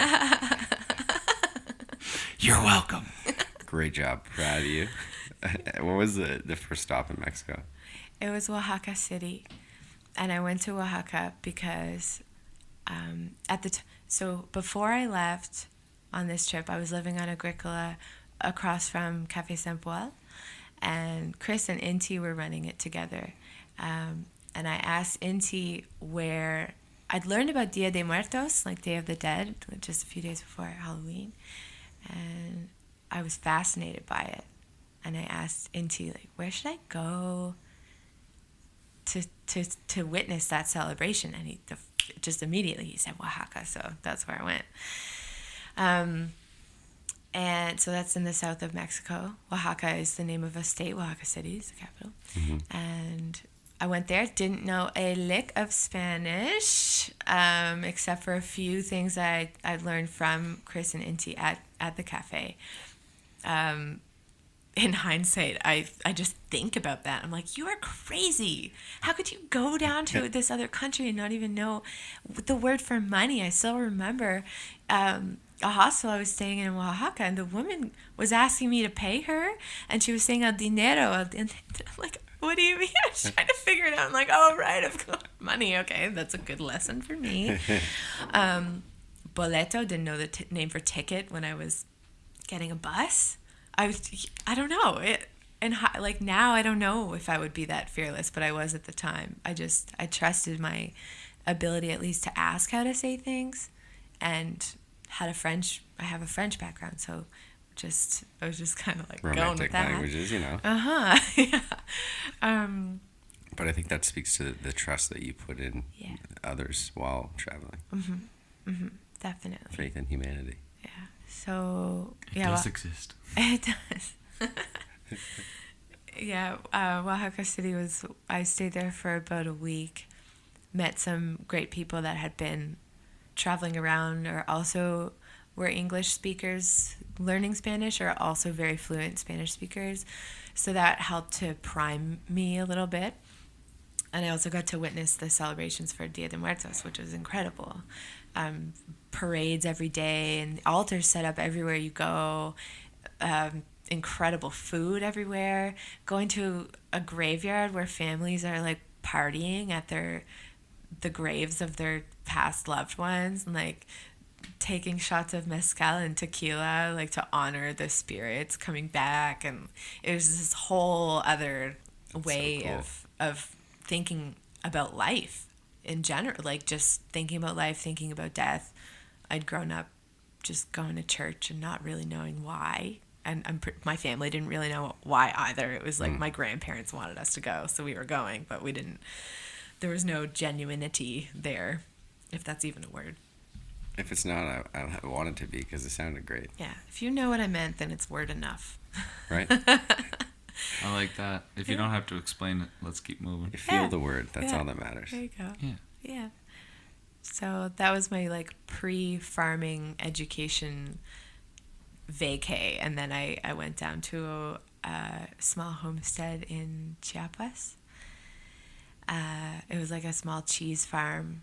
you're welcome. great job. Proud of you. What was the first stop in Mexico? It was Oaxaca City, and I went to Oaxaca because so before I left on this trip, I was living on Agricola across from Café Saint Paul, and Chris and Inti were running it together. And I asked Inti where I'd learned about Dia de Muertos, like Day of the Dead, just a few days before Halloween, and I was fascinated by it. And I asked Inti, like, where should I go to witness that celebration? And just immediately he said Oaxaca, so that's where I went. And so that's in the south of Mexico. Oaxaca is the name of a state. Oaxaca City is the capital. And I went there, didn't know a lick of Spanish, except for a few things I'd learned from Chris and Inti at the cafe. In hindsight, I just think about that. I'm like, you are crazy. How could you go down to this other country and not even know the word for money? I still remember a hostel I was staying in Oaxaca, and the woman was asking me to pay her, and she was saying el dinero. I'm like, what do you mean? I was trying to figure it out. I'm like, oh, right, of course, money. Okay, that's a good lesson for me. Boleto, didn't know the name for ticket when I was getting a bus. I don't know. Like now I don't know if I would be that fearless, but I was at the time. I trusted my ability at least to ask how to say things, and I have a French background, so I was just kind of like Romantic going with that. languages, Yeah. But I think that speaks to the trust that you put in others while traveling. Definitely. Faith in humanity. Yeah. So It does exist. It does. Yeah, Oaxaca City I stayed there for about a week, met some great people that had been traveling around or also were English speakers learning Spanish or also very fluent Spanish speakers. So that helped to prime me a little bit. And I also got to witness the celebrations for Dia de Muertos, which was incredible. Parades every day and altars set up everywhere you go. Incredible food everywhere. Going to a graveyard where families are like partying at the graves of their past loved ones, and like taking shots of mezcal and tequila, like to honor the spirits coming back. And it was this whole other way so cool. of thinking about life in general, like just thinking about life, thinking about death. I'd grown up just going to church and not really knowing why. And my family didn't really know why either. It was like my grandparents wanted us to go, so we were going, but we didn't. There was no genuinity there, if that's even a word. If it's not, I want it to be because it sounded great. Yeah, if you know what I meant, then it's word enough. Right? I like that. If you don't have to explain it, let's keep moving. You feel Yeah. the word. That's Yeah. all that matters. There you go. Yeah. Yeah. So that was my like pre-farming education vacay, and then I went down to a small homestead in Chiapas. It was like a small cheese farm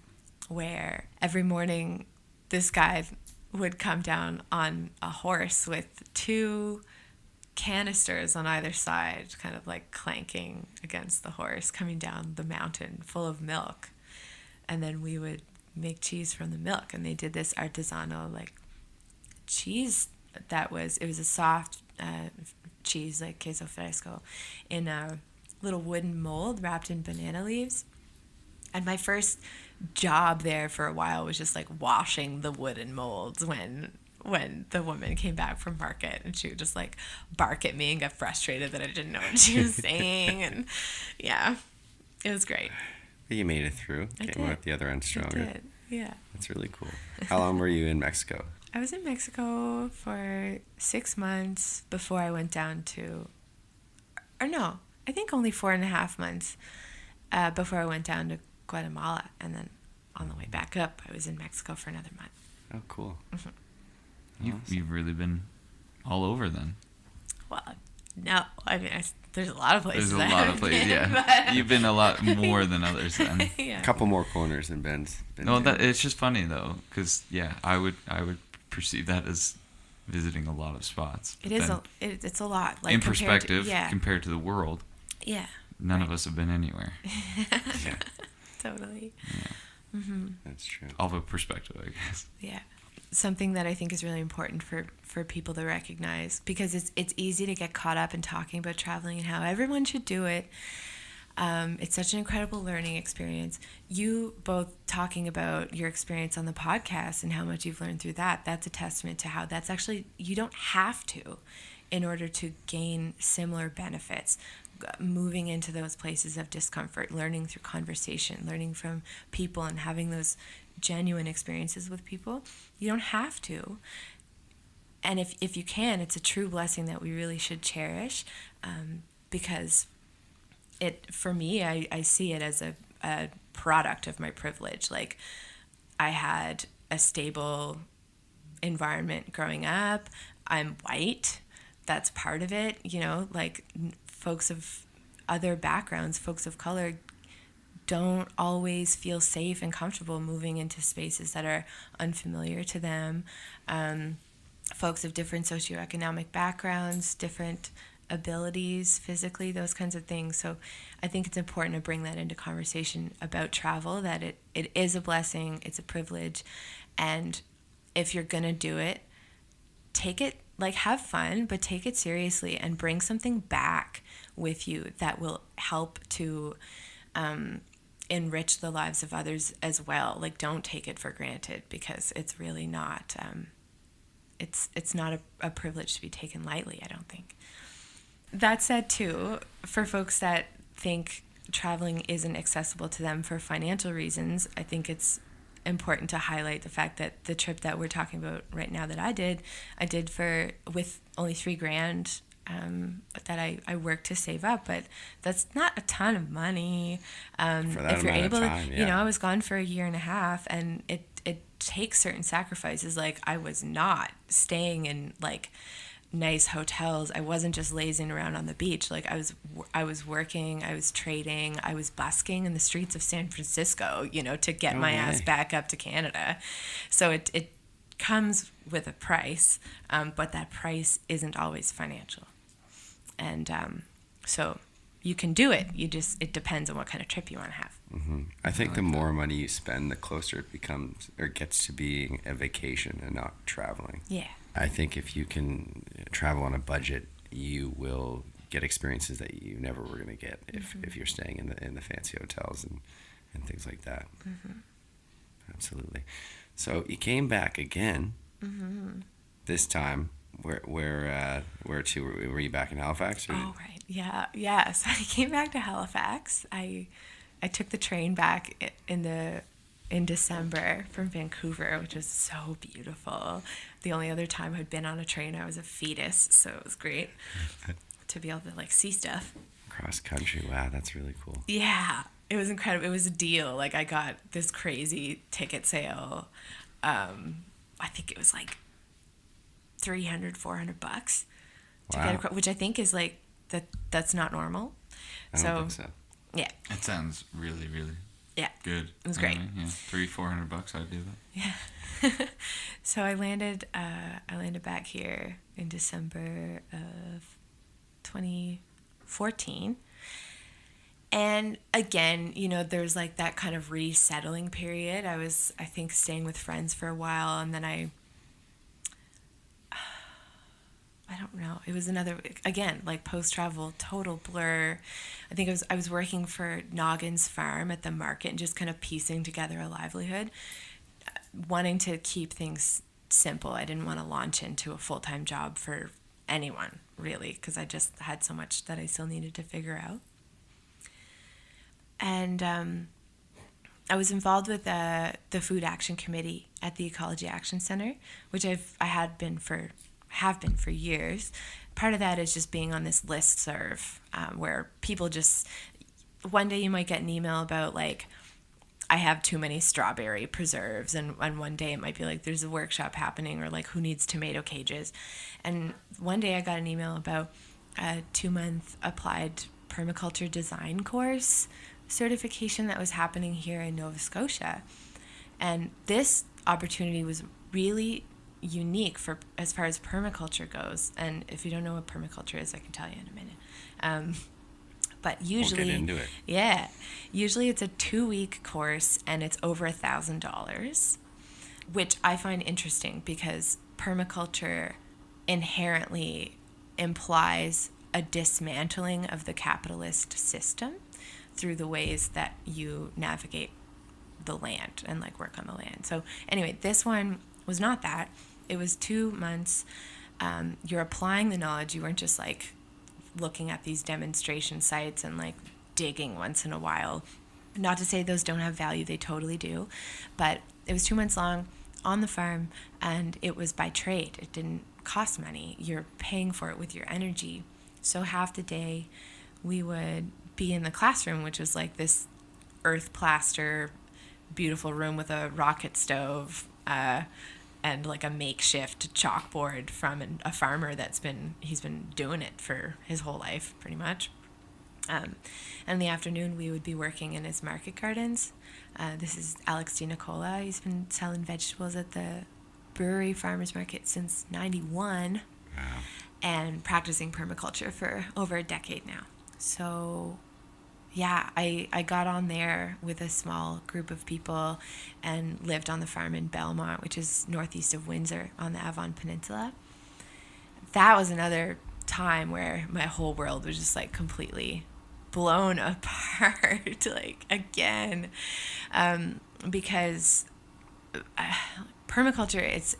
where every morning this guy would come down on a horse with two canisters on either side, kind of like clanking against the horse coming down the mountain full of milk. And then we would make cheese from the milk. And they did this artisanal like cheese it was a soft cheese, like queso fresco, in a little wooden mold wrapped in banana leaves. And my first job there for a while was just like washing the wooden molds when the woman came back from market, and she would just like bark at me and get frustrated that I didn't know what she was saying. And yeah, it was great. But you made it through. Came out the other end stronger. I did. Yeah. That's really cool. How long were you in Mexico? I was in Mexico for 6 months before I went down to, or no, I think only 4.5 months before I went down to Guatemala. And then on the way back up, I was in Mexico for another month. Oh, cool. Mm-hmm. You've really been all over then. Well, no, I mean, there's a lot of places. There's a lot of places, yeah. But... You've been a lot more than others then. Yeah. A couple more corners than Ben's been No, to. it's just funny though, because yeah, I would perceive that as visiting a lot of spots. It is it's a lot. Like in perspective, yeah. compared to the world, Yeah. none of us have been anywhere. Yeah, Totally. Yeah. Mm-hmm. that's true. Of a perspective, I guess. Yeah. Something that I think is really important for people to recognize, because it's easy to get caught up in talking about traveling and how everyone should do it. It's such an incredible learning experience. You both talking about your experience on the podcast and how much you've learned through that, that's a testament to how that's actually, you don't have to in order to gain similar benefits. Moving into those places of discomfort, learning through conversation, learning from people and having those genuine experiences with people. You don't have to. And if you can, it's a true blessing that we really should cherish, because for me, I see it as a product of my privilege. Like, I had a stable environment growing up. I'm white. That's part of it. You know, like folks of other backgrounds, folks of color, don't always feel safe and comfortable moving into spaces that are unfamiliar to them. Folks of different socioeconomic backgrounds, different abilities physically, those kinds of things. So I think it's important to bring that into conversation about travel, that it is a blessing, it's a privilege, and if you're gonna do it, take it, like, have fun, but take it seriously and bring something back with you that will help to enrich the lives of others as well. Like, don't take it for granted, because it's really not it's not a privilege to be taken lightly, I don't think. That said, too, for folks that think traveling isn't accessible to them for financial reasons, I think it's important to highlight the fact that the trip that we're talking about right now that I did with only $3,000 that I worked to save up, but that's not a ton of money. For that if you're amount able of time, to, yeah. you know, I was gone for 1.5 years, and it takes certain sacrifices. Like, I was not staying in like nice hotels. I wasn't just lazing around on the beach. Like, I was working, I was trading, I was busking in the streets of San Francisco, you know, to get my ass back up to Canada. So it comes with a price, but that price isn't always financial. And so you can do it. It depends on what kind of trip you want to have. Mm-hmm. I think the more money you spend, the closer it becomes, or gets to being a vacation and not traveling. Yeah. I think if you can travel on a budget, you will get experiences that you never were going to get if you're staying in the fancy hotels and things like that. Mm-hmm. Absolutely. So you came back again. Mm-hmm. This time. Where to? Were you back in Halifax? Or? Oh, right. Yeah. So I came back to Halifax. I took the train back in December from Vancouver, which was so beautiful. The only other time I'd been on a train, I was a fetus, so it was great to be able to like see stuff. Cross country. Wow, that's really cool. Yeah, it was incredible. It was a deal. Like, I got this crazy ticket sale. I think it was like $300-$400 to get across, which I think is like that's not normal. I don't think so. Yeah, It sounds really, really good. It was great. Anyway, yeah, $300-$400, I'd do that. Yeah. So I landed back here in December of 2014. And again, you know, there's like that kind of resettling period. I was, I think, staying with friends for a while, and then I don't know. It was another, again, like post-travel, total blur. I think I was working for Noggin's farm at the market and just kind of piecing together a livelihood, wanting to keep things simple. I didn't want to launch into a full-time job for anyone, really, because I just had so much that I still needed to figure out. And I was involved with the Food Action Committee at the Ecology Action Center, which I have been for years. Part of that is just being on this listserv where people just, one day you might get an email about like, I have too many strawberry preserves, and one day it might be like there's a workshop happening, or like who needs tomato cages. And one day I got an email about a 2-month applied permaculture design course certification that was happening here in Nova Scotia. And this opportunity was really unique for as far as permaculture goes. And if you don't know what permaculture is, I can tell you in a minute. But usually, we'll get into it. Yeah, usually it's a 2-week course and it's over $1,000, which I find interesting because permaculture inherently implies a dismantling of the capitalist system through the ways that you navigate the land and like work on the land. So anyway, this one was not that. It was 2 months. You're applying the knowledge. You weren't just like looking at these demonstration sites and like digging once in a while. Not to say those don't have value, they totally do. But it was 2 months long on the farm, and it was by trade. It didn't cost money. You're paying for it with your energy. So half the day we would be in the classroom, which was like this earth plaster, beautiful room with a rocket stove, and like a makeshift chalkboard from a farmer he's been doing it for his whole life, pretty much. And in the afternoon, we would be working in his market gardens. This is Alex DiNicola. He's been selling vegetables at the brewery farmers market since 91. Wow. And practicing permaculture for over a decade now. So yeah, I got on there with a small group of people and lived on the farm in Belmont, which is northeast of Windsor on the Avon Peninsula. That was another time where my whole world was just like completely blown apart, like again, because permaculture, it's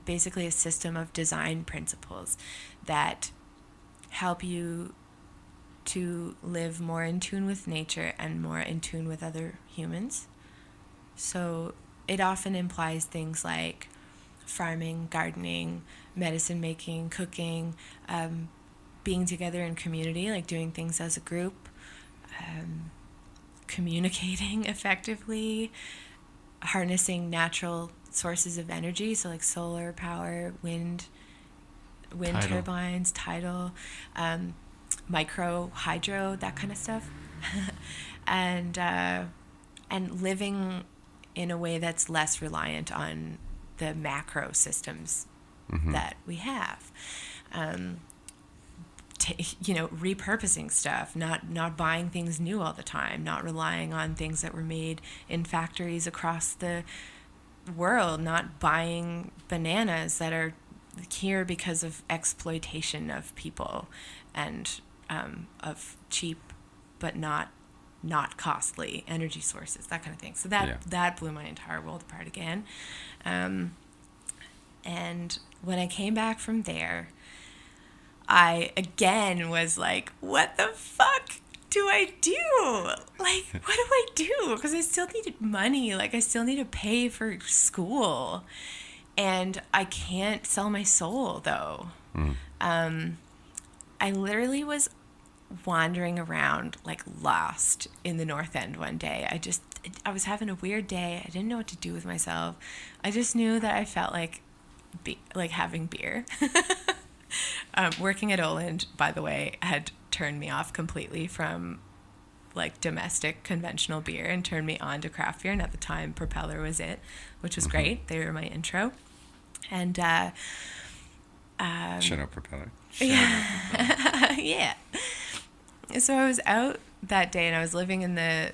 basically a system of design principles that help you to live more in tune with nature and more in tune with other humans. So it often implies things like farming, gardening, medicine making, cooking, being together in community, like doing things as a group, communicating effectively, harnessing natural sources of energy, so like solar power, wind Tidal. turbines, tidal, micro hydro, that kind of stuff. and living in a way that's less reliant on the macro systems that we have. Repurposing stuff, not buying things new all the time, not relying on things that were made in factories across the world, not buying bananas that are here because of exploitation of people and of cheap but not costly energy sources, that kind of thing. So that blew my entire world apart again. And when I came back from there, I again was like, what the fuck do I do? Like, what do I do? Because I still needed money. Like, I still need to pay for school. And I can't sell my soul, though. I literally was wandering around, like, lost in the North End one day. I was having a weird day. I didn't know what to do with myself. I just knew that I felt like having beer. Working at Oland, by the way, had turned me off completely from like domestic conventional beer and turned me on to craft beer. And at the time, Propeller was it, which was great. They were my intro. And Shut up, propeller. Yeah. So I was out that day and I was living in the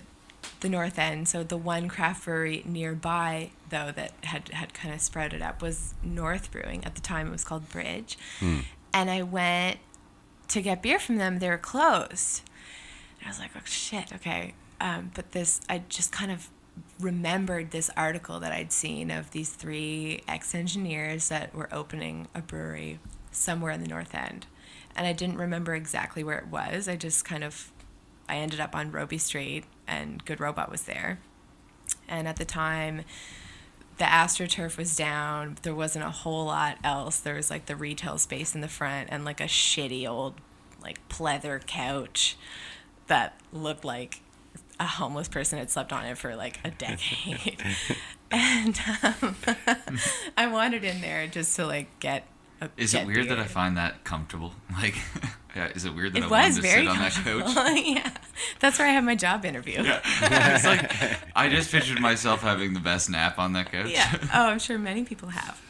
North End. So the one craft brewery nearby, though, that had kind of sprouted up was North Brewing. At the time, it was called Bridge. And I went to get beer from them. They were closed. And I was like, oh, shit, okay. But I just kind of remembered this article that I'd seen of these 3 ex-engineers that were opening a brewery somewhere in the North End. And I didn't remember exactly where it was. I ended up on Roby Street, and Good Robot was there. And at the time, the AstroTurf was down. There wasn't a whole lot else. There was like the retail space in the front and like a shitty old like pleather couch that looked like a homeless person had slept on it for like a decade. And I wandered in there just to like get Is it weird that I find that comfortable? Like, yeah, is it weird that It I wanted was to very sit on that comfortable. couch? Yeah, that's where I had my job interview. Yeah. It's like, I just pictured myself having the best nap on that couch. Yeah. Oh, I'm sure many people have.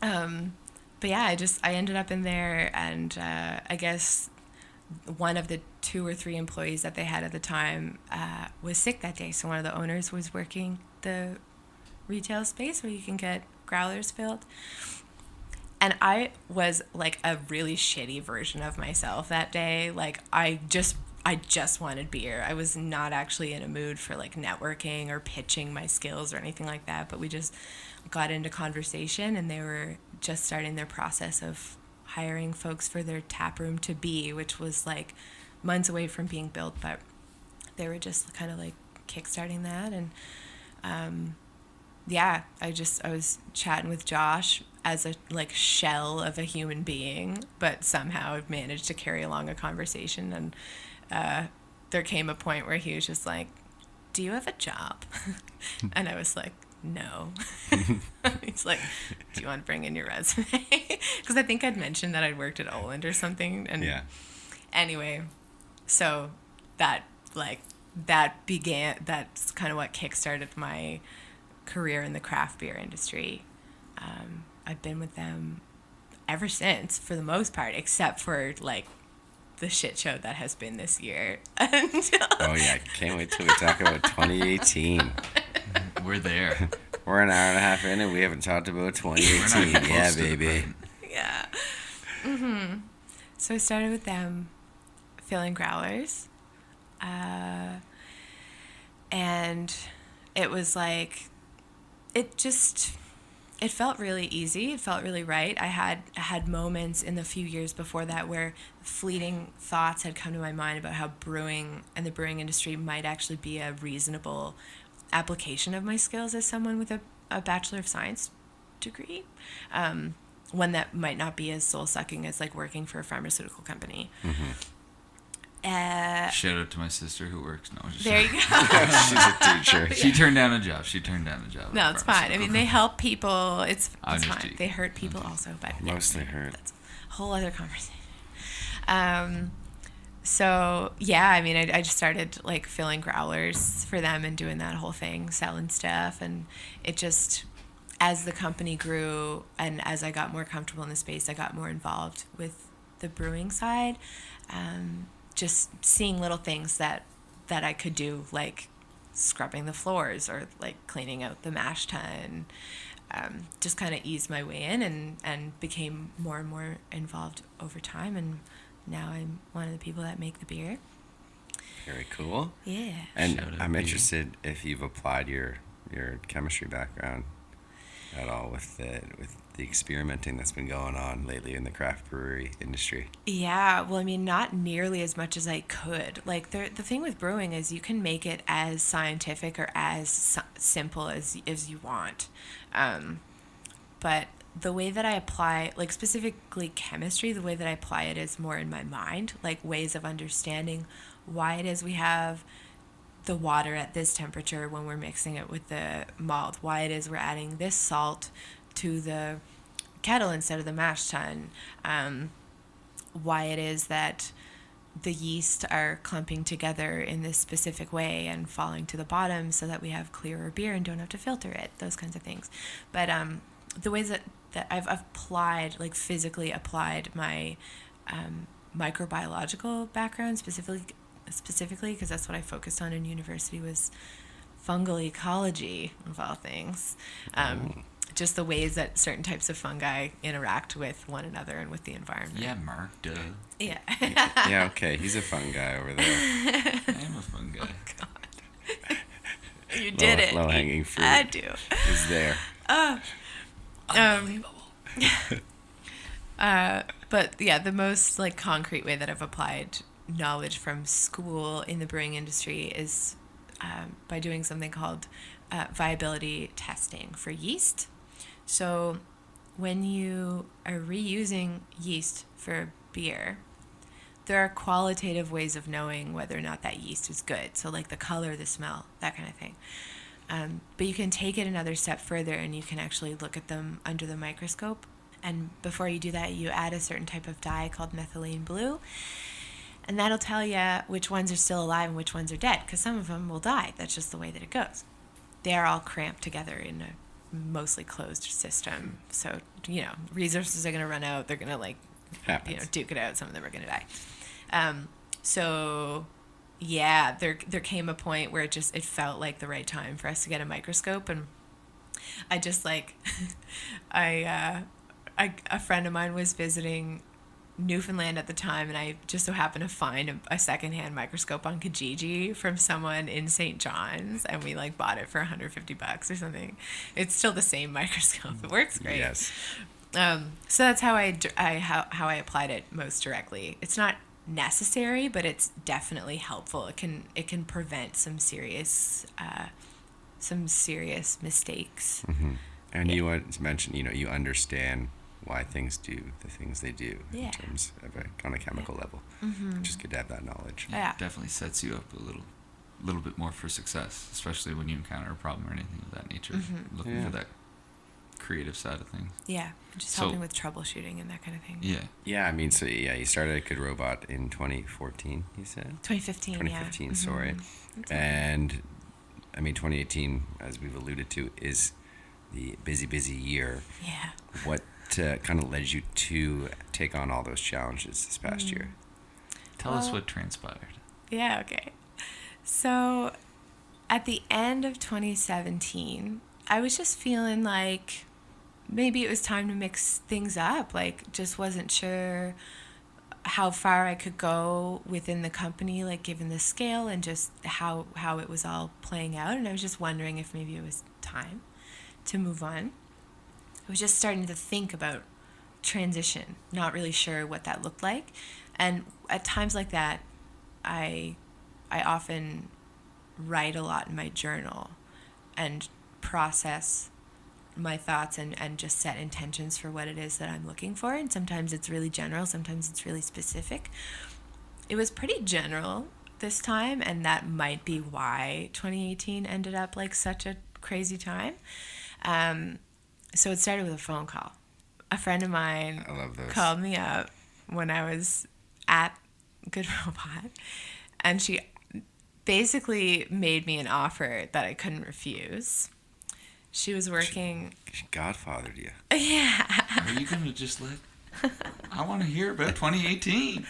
But yeah, I ended up in there, and I guess one of the 2 or 3 employees that they had at the time was sick that day. So one of the owners was working the retail space where you can get growlers filled. And I was like a really shitty version of myself that day. Like I just wanted beer. I was not actually in a mood for like networking or pitching my skills or anything like that. But we just got into conversation, and they were just starting their process of hiring folks for their tap room to be, which was like months away from being built. But they were just kind of like kickstarting that. And yeah, I was chatting with Josh as a like shell of a human being, but somehow I've managed to carry along a conversation. And there came a point where he was just like, do you have a job? And I was like, no. He's like, do you want to bring in your resume? Because I think I'd mentioned that I'd worked at Oland or something. And Yeah. Anyway, so that's kind of what kickstarted my career in the craft beer industry. I've been with them ever since, for the most part, except for like the shit show that has been this year. Oh yeah, can't wait till we talk about 2018. We're there. We're an hour and a half in, and we haven't talked about 2018. We're not Yeah, close to the baby. point. Yeah. So I started with them filling growlers. And it was like, it felt really easy. It felt really right. I had moments in the few years before that where fleeting thoughts had come to my mind about how brewing and the brewing industry might actually be a reasonable application of my skills as someone with a Bachelor of Science degree. One that might not be as soul-sucking as like working for a pharmaceutical company. Mm-hmm. Shout out to my sister who works. No, just There you go. She's a teacher. She turned down a job. No, it's fine. I mean, they help people. It's I'm just fine. teasing. They hurt people also, but yeah, Mostly hurt. that's a whole other conversation. So yeah, I mean, I just started like filling growlers for them and doing that whole thing, selling stuff, and it just, as the company grew and as I got more comfortable in the space, I got more involved with the brewing side. Just seeing little things that I could do, like scrubbing the floors or like cleaning out the mash tun, just kind of eased my way in and became more and more involved over time. And now I'm one of the people that make the beer. Very cool. Yeah. And Shout out I'm to you. interested if you've applied your chemistry background at all with the experimenting that's been going on lately in the craft brewery industry. Yeah, well, I mean, not nearly as much as I could. Like, the thing with brewing is you can make it as scientific or as simple as you want. But the way that I apply, like, specifically chemistry, the way that I apply it is more in my mind, like ways of understanding why it is we have the water at this temperature when we're mixing it with the malt, why it is we're adding this salt to the kettle instead of the mash tun, why it is that the yeast are clumping together in this specific way and falling to the bottom so that we have clearer beer and don't have to filter it, those kinds of things. But the ways that I've applied, like physically applied my microbiological background specifically because that's what I focused on in university was fungal ecology of all things. Just the ways that certain types of fungi interact with one another and with the environment. Yeah, Mark, duh. Yeah. Yeah, okay. He's a fun guy over there. I am a fun guy. God. You did it. Low hanging fruit. I do. Is there. But yeah, the most like concrete way that I've applied knowledge from school in the brewing industry is by doing something called viability testing for yeast. So when you are reusing yeast for beer, there are qualitative ways of knowing whether or not that yeast is good. So like the color, the smell, that kind of thing. But you can take it another step further and you can actually look at them under the microscope. And before you do that, you add a certain type of dye called methylene blue. And that'll tell you which ones are still alive and which ones are dead, because some of them will die. That's just the way that it goes. They are all cramped together in a mostly closed system. So, resources are going to run out. They're going to, duke it out. Some of them are going to die. So, yeah, there came a point where it felt like the right time for us to get a microscope. And I just a friend of mine was visiting Newfoundland at the time, and I just so happened to find a secondhand microscope on Kijiji from someone in St. John's, and we bought it for $150 or something. It's still the same microscope. It works great. Yes. So that's how I applied it most directly. It's not necessary, but it's definitely helpful. It can prevent some serious mistakes. Mm-hmm. And you mentioned, you understand why things do the things they do in terms of on a chemical level. Mm-hmm. Just good to have that knowledge. Yeah. It definitely sets you up a little bit more for success, especially when you encounter a problem or anything of that nature. Mm-hmm. Looking for that creative side of things. Yeah, just helping with troubleshooting and that kind of thing. Yeah. Yeah, I mean, so you started at Good Robot in 2014, you said? 2015, 2015, yeah. sorry. Mm-hmm. And, I mean, 2018, as we've alluded to, is the busy year. Yeah. What kind of led you to take on all those challenges this past year? Tell us what transpired. Yeah, okay. So, at the end of 2017, I was just feeling like maybe it was time to mix things up. Just wasn't sure how far I could go within the company, given the scale and just how it was all playing out. And I was just wondering if maybe it was time to move on. I was just starting to think about transition, not really sure what that looked like. And at times like that, I often write a lot in my journal and process my thoughts and just set intentions for what it is that I'm looking for. And sometimes it's really general, sometimes it's really specific. It was pretty general this time, and that might be why 2018 ended up such a crazy time. So it started with a phone call. A friend of mine called me up when I was at Good Robot, and she basically made me an offer that I couldn't refuse. She was working... She godfathered you. Yeah. Are you going to just I want to hear about 2018.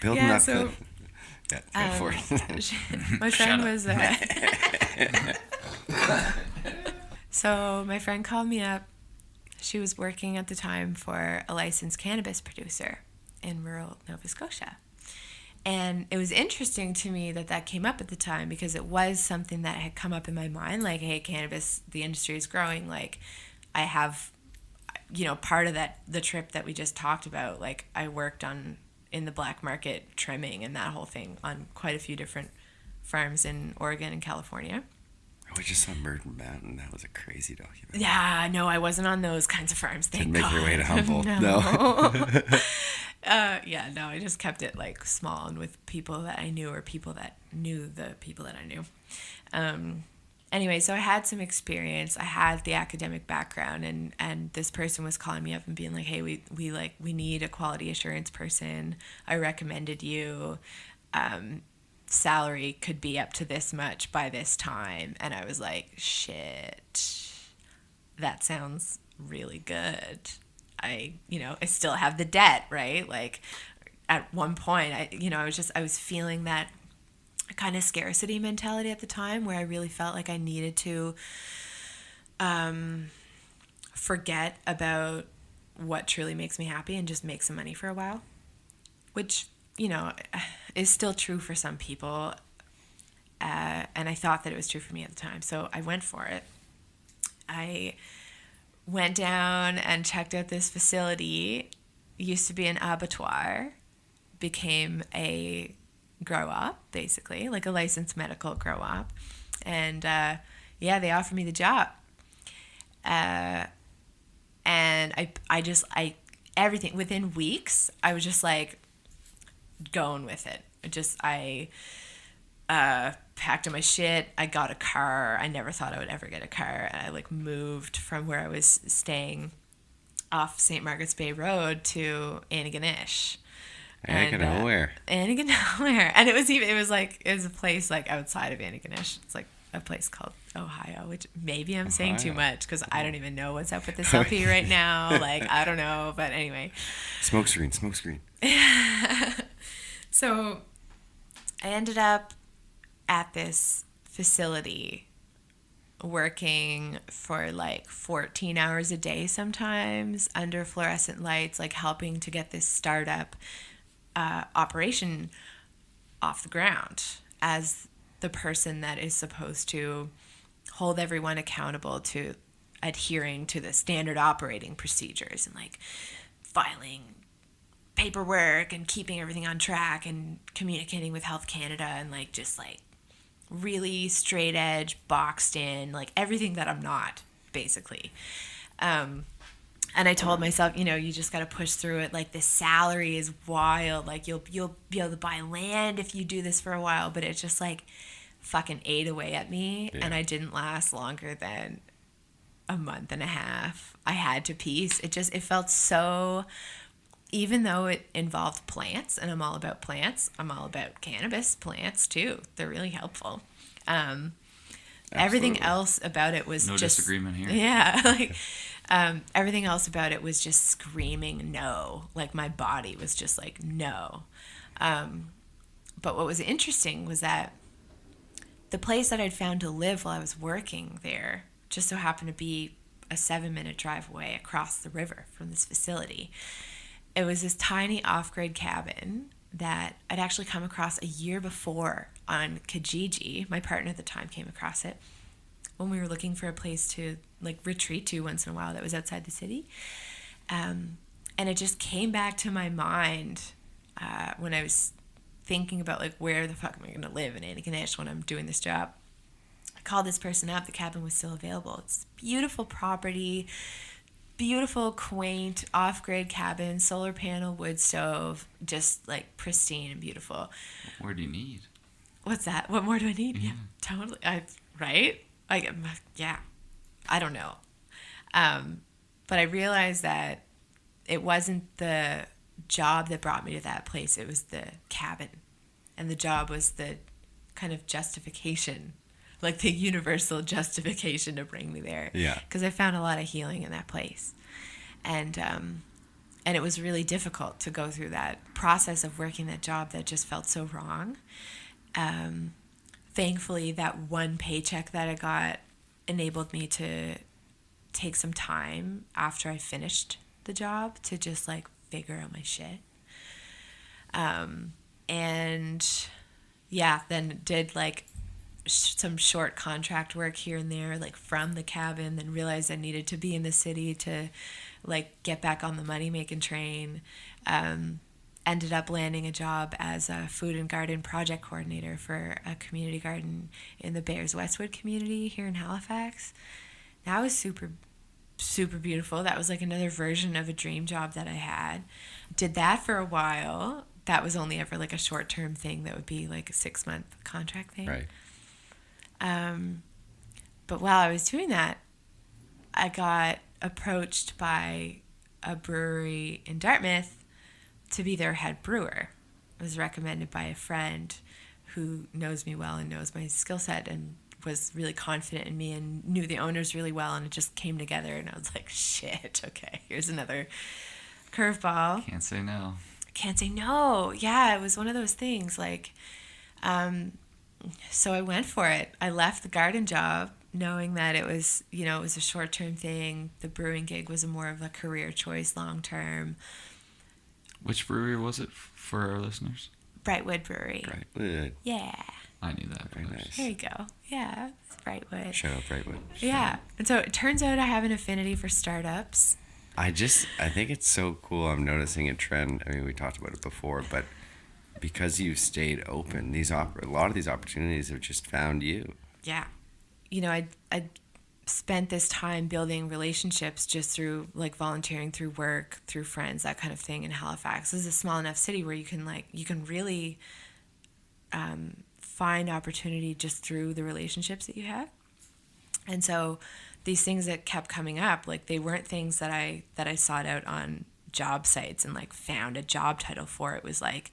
Building yeah, up so, the... Yeah, go for it. My friend was... So my friend called me up. She was working at the time for a licensed cannabis producer in rural Nova Scotia. And it was interesting to me that came up at the time because it was something that had come up in my mind, hey, cannabis, the industry is growing. I have, part of the trip that we just talked about, I worked in the black market trimming and that whole thing on quite a few different farms in Oregon and California. We just saw Murder Mountain. That was a crazy documentary. Yeah, no, I wasn't on those kinds of farms. Thank Didn't make your way to Humboldt. No. I just kept it small and with people that I knew or people that knew the people that I knew. Anyway, so I had some experience. I had the academic background, and this person was calling me up and being like, "Hey, we need a quality assurance person. I recommended you. Salary could be up to this much by this time." And I was like, shit, that sounds really good. I still have the debt, right? Like at one point, I was feeling that kind of scarcity mentality at the time where I really felt like I needed to forget about what truly makes me happy and just make some money for a while, which, is still true for some people. And I thought that it was true for me at the time. So I went for it. I went down and checked out this facility. It used to be an abattoir, became a grow op, basically, like a licensed medical grow op. And they offered me the job. And I everything within weeks, I was just like going with it. I packed up my shit. I got a car. I never thought I would ever get a car. And I like moved from where I was staying off St. Margaret's Bay Road to Antigonish. Nowhere. And it was a place like outside of Antigonish. It's like a place called Ohio, which maybe I'm saying too much because I don't even know what's up with this LP right now. Like, I don't know. But anyway. Smoke screen. So I ended up at this facility working for like 14 hours a day sometimes under fluorescent lights, like helping to get this startup operation off the ground as the person that is supposed to hold everyone accountable to adhering to the standard operating procedures and like filing paperwork and keeping everything on track and communicating with Health Canada and like just like really straight edge, boxed in, like everything that I'm not, basically. And I told myself, you just got to push through it. Like the salary is wild. Like you'll be able to buy land if you do this for a while, but it just like fucking ate away at me. Yeah. And I didn't last longer than a month and a half. I had to piece. It felt so, even though it involved plants, and I'm all about plants, I'm all about cannabis plants too. They're really helpful. Everything else about it was no just disagreement here. Yeah, like everything else about it was just screaming no. Like my body was just like no. But what was interesting was that the place that I'd found to live while I was working there just so happened to be a 7-minute drive away across the river from this facility. It was this tiny off-grid cabin that I'd actually come across a year before on Kijiji. My partner at the time came across it when we were looking for a place to like retreat to once in a while that was outside the city. And it just came back to my mind when I was thinking about like where the fuck am I going to live in Antigonish when I'm doing this job. I called this person up. The cabin was still available. It's beautiful property, beautiful, quaint, off-grid cabin, solar panel, wood stove, just like pristine and beautiful. What more do you need? What's that? What more do I need? Yeah, totally. Right? Like, yeah. I don't know. But I realized that it wasn't the job that brought me to that place. It was the cabin. And the job was the kind of justification, like the universal justification to bring me there. Yeah. Because I found a lot of healing in that place. And it was really difficult to go through that process of working that job that just felt so wrong. Thankfully, that one paycheck that I got enabled me to take some time after I finished the job to just like figure out my shit. And yeah, then did like some short contract work here and there, like from the cabin, then realized I needed to be in the city to like get back on the money-making train. Ended up landing a job as a food and garden project coordinator for a community garden in the Bears Westwood community here in Halifax. That was super, super beautiful. That was like another version of a dream job that I had. Did that for a while. That was only ever like a short-term thing that would be like a 6-month contract thing. Right. But while I was doing that, I got approached by a brewery in Dartmouth to be their head brewer. I was recommended by a friend who knows me well and knows my skill set and was really confident in me and knew the owners really well, and it just came together, and I was like, shit, okay, here's another curveball. Can't say no. Can't say no. Yeah, it was one of those things, like, so I went for it. I left the garden job knowing that it was, you know, it was a short-term thing. The brewing gig was more of a career choice long-term. Which brewery was it for our listeners? Brightwood Brewery. Brightwood. Yeah. I knew that. Very but- nice. There you go. Yeah, it's Brightwood. Shout out Brightwood. Yeah. And so it turns out I have an affinity for startups. I think it's so cool. I'm noticing a trend. I mean, we talked about it before, but because you've stayed open, a lot of these opportunities have just found you. Yeah. You know, I spent this time building relationships just through like volunteering, through work, through friends, that kind of thing in Halifax. This is a small enough city where you can really find opportunity just through the relationships that you have. And so these things that kept coming up, like they weren't things that I sought out on job sites and like found a job title for. It was like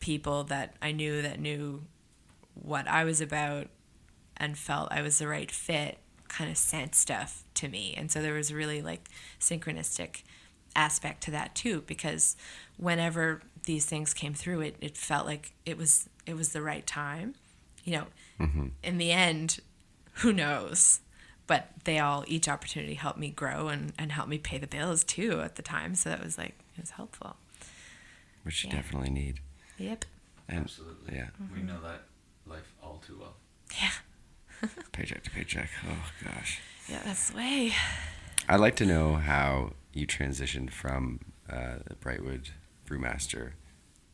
people that I knew that knew what I was about and felt I was the right fit, kind of sent stuff to me. And so there was a really like synchronistic aspect to that too, because whenever these things came through, it felt like it was the right time. You know, in the end, who knows? But each opportunity helped me grow and helped me pay the bills too at the time. So that was like, it was helpful. Which you definitely need. Yep. And, Absolutely. Yeah. We know that life all too well. Yeah. Paycheck to paycheck. Oh, gosh. Yeah, that's the way. I'd like to know how you transitioned from the Brightwood brewmaster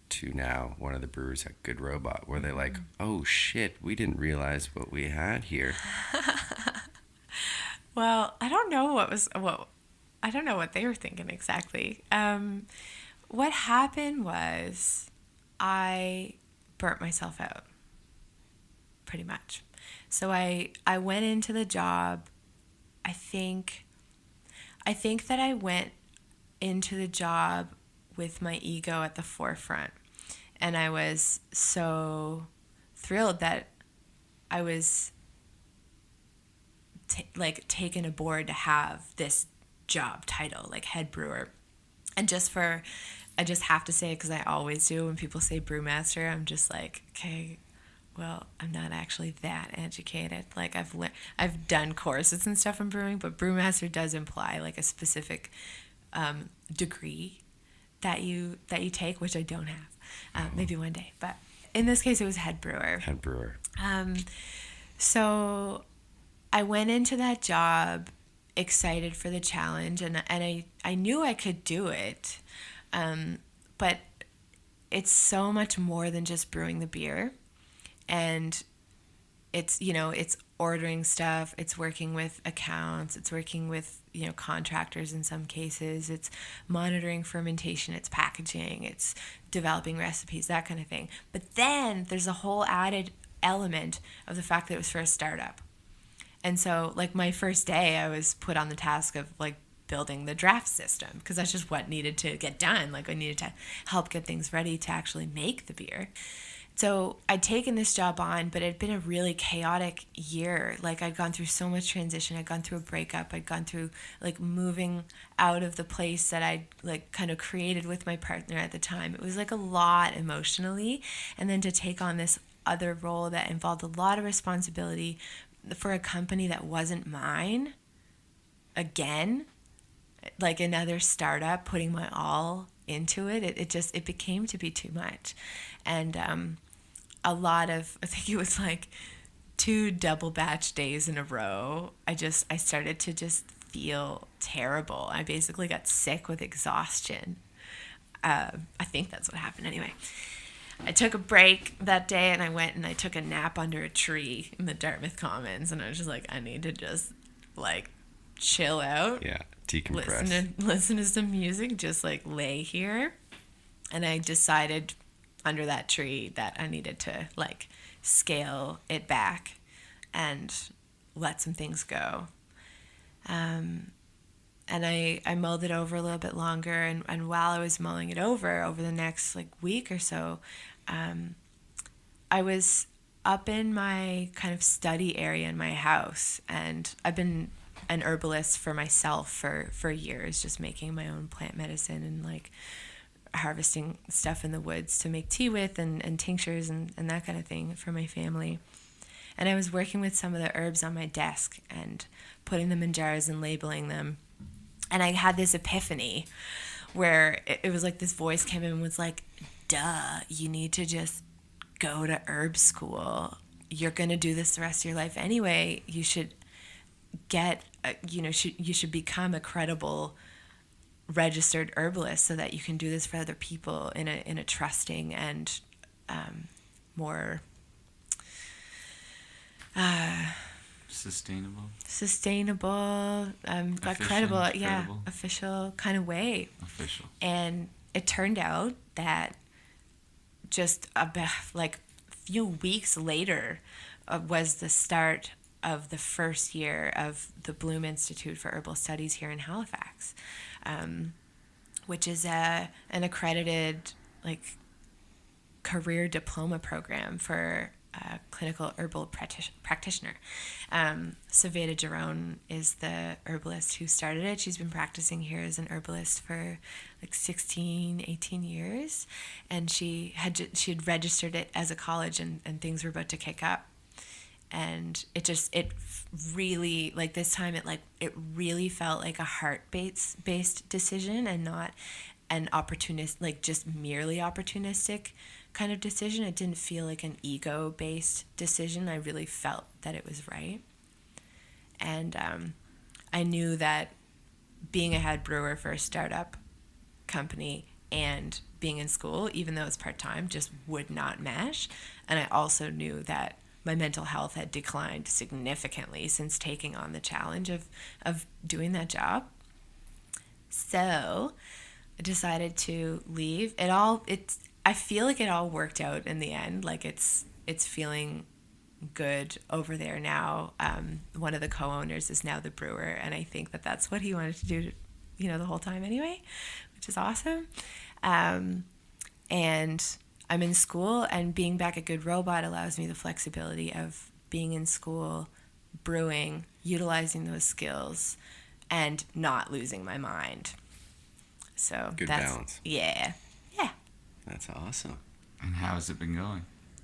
to now one of the brewers at Good Robot. Were they like, oh, shit, we didn't realize what we had here? Well, I don't know I don't know what they were thinking exactly. What happened was I burnt myself out, pretty much. So I went into the job. I think that I went into the job with my ego at the forefront, and I was so thrilled that I was taken aboard to have this job title, like head brewer. And I just have to say it because I always do when people say brewmaster, I'm just like, okay, well, I'm not actually that educated. Like I've done courses and stuff in brewing, but brewmaster does imply like a specific degree that you take, which I don't have. Maybe one day, but in this case, it was head brewer. Head brewer. So I went into that job excited for the challenge, and I knew I could do it, but it's so much more than just brewing the beer, and it's ordering stuff, it's working with accounts, it's working with contractors in some cases, it's monitoring fermentation, it's packaging, it's developing recipes, that kind of thing. But then there's a whole added element of the fact that it was for a startup. And so, like, my first day, I was put on the task of, like, building the draft system, because that's just what needed to get done. Like, I needed to help get things ready to actually make the beer. So I'd taken this job on, but it had been a really chaotic year. Like, I'd gone through so much transition. I'd gone through a breakup. I'd gone through, like, moving out of the place that I'd, like, kind of created with my partner at the time. It was, like, a lot emotionally. And then to take on this other role that involved a lot of responsibility for a company that wasn't mine, again, like another startup, putting my all into it, it became to be too much. And I think it was like 2 double batch days in a row, I started to just feel terrible. I basically got sick with exhaustion. I think that's what happened anyway. I took a break that day, and I went and I took a nap under a tree in the Dartmouth Commons, and I was just like, I need to just, like, chill out. Yeah, decompress. Listen to some music, just, like, lay here. And I decided under that tree that I needed to, like, scale it back and let some things go. And I mulled it over a little bit longer, and while I was mulling it over the next, like, week or so, I was up in my kind of study area in my house, and I've been an herbalist for myself for years, just making my own plant medicine and like harvesting stuff in the woods to make tea with and tinctures and that kind of thing for my family. And I was working with some of the herbs on my desk and putting them in jars and labeling them. And I had this epiphany where it was like this voice came in and was like, duh, you need to just go to herb school. You're going to do this the rest of your life anyway. You should get, you should become a credible registered herbalist so that you can do this for other people in a trusting and more Sustainable, credible, credible. official kind of way. Official. And it turned out that just about like a few weeks later was the start of the first year of the Bloom Institute for Herbal Studies here in Halifax, which is an accredited like career diploma program for a clinical herbal practitioner. Saveda Jerome is the herbalist who started it. She's been practicing here as an herbalist for like 18 years, and she had registered it as a college, and things were about to kick up. And it really, like this time, it really felt like a heart-based decision and not an like just merely opportunistic kind of decision. It didn't feel like an ego-based decision. I really felt that it was right. And I knew that being a head brewer for a startup company and being in school, even though it's part-time, just would not mesh. And I also knew that my mental health had declined significantly since taking on the challenge of doing that job. So I decided to leave. I feel like it all worked out in the end. Like it's feeling good over there now. One of the co-owners is now the brewer, and I think that that's what he wanted to do, the whole time anyway, which is awesome. And I'm in school, and being back at Good Robot allows me the flexibility of being in school, brewing, utilizing those skills, and not losing my mind. So Good balance. Yeah. That's awesome. And how has it been going?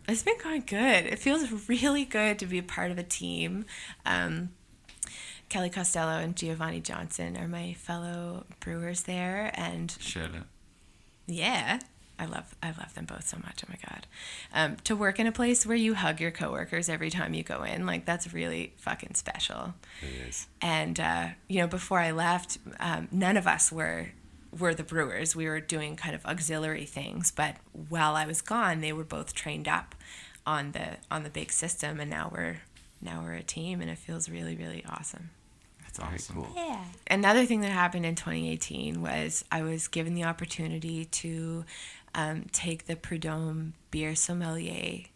It's been going good. It feels really good to be a part of a team. Kelly Costello and Giovanni Johnson are my fellow brewers there, and Shout out. yeah, I love them both so much. Oh my God. To work in a place where you hug your coworkers every time you go in, like that's really fucking special. It is. And before I left, none of us were the brewers. We were doing kind of auxiliary things, but while I was gone, they were both trained up on the big system, and now we're a team, and it feels really, really awesome. That's awesome. Cool. Yeah. Another thing that happened in 2018 was I was given the opportunity to take the Prud'homme Beer Sommelier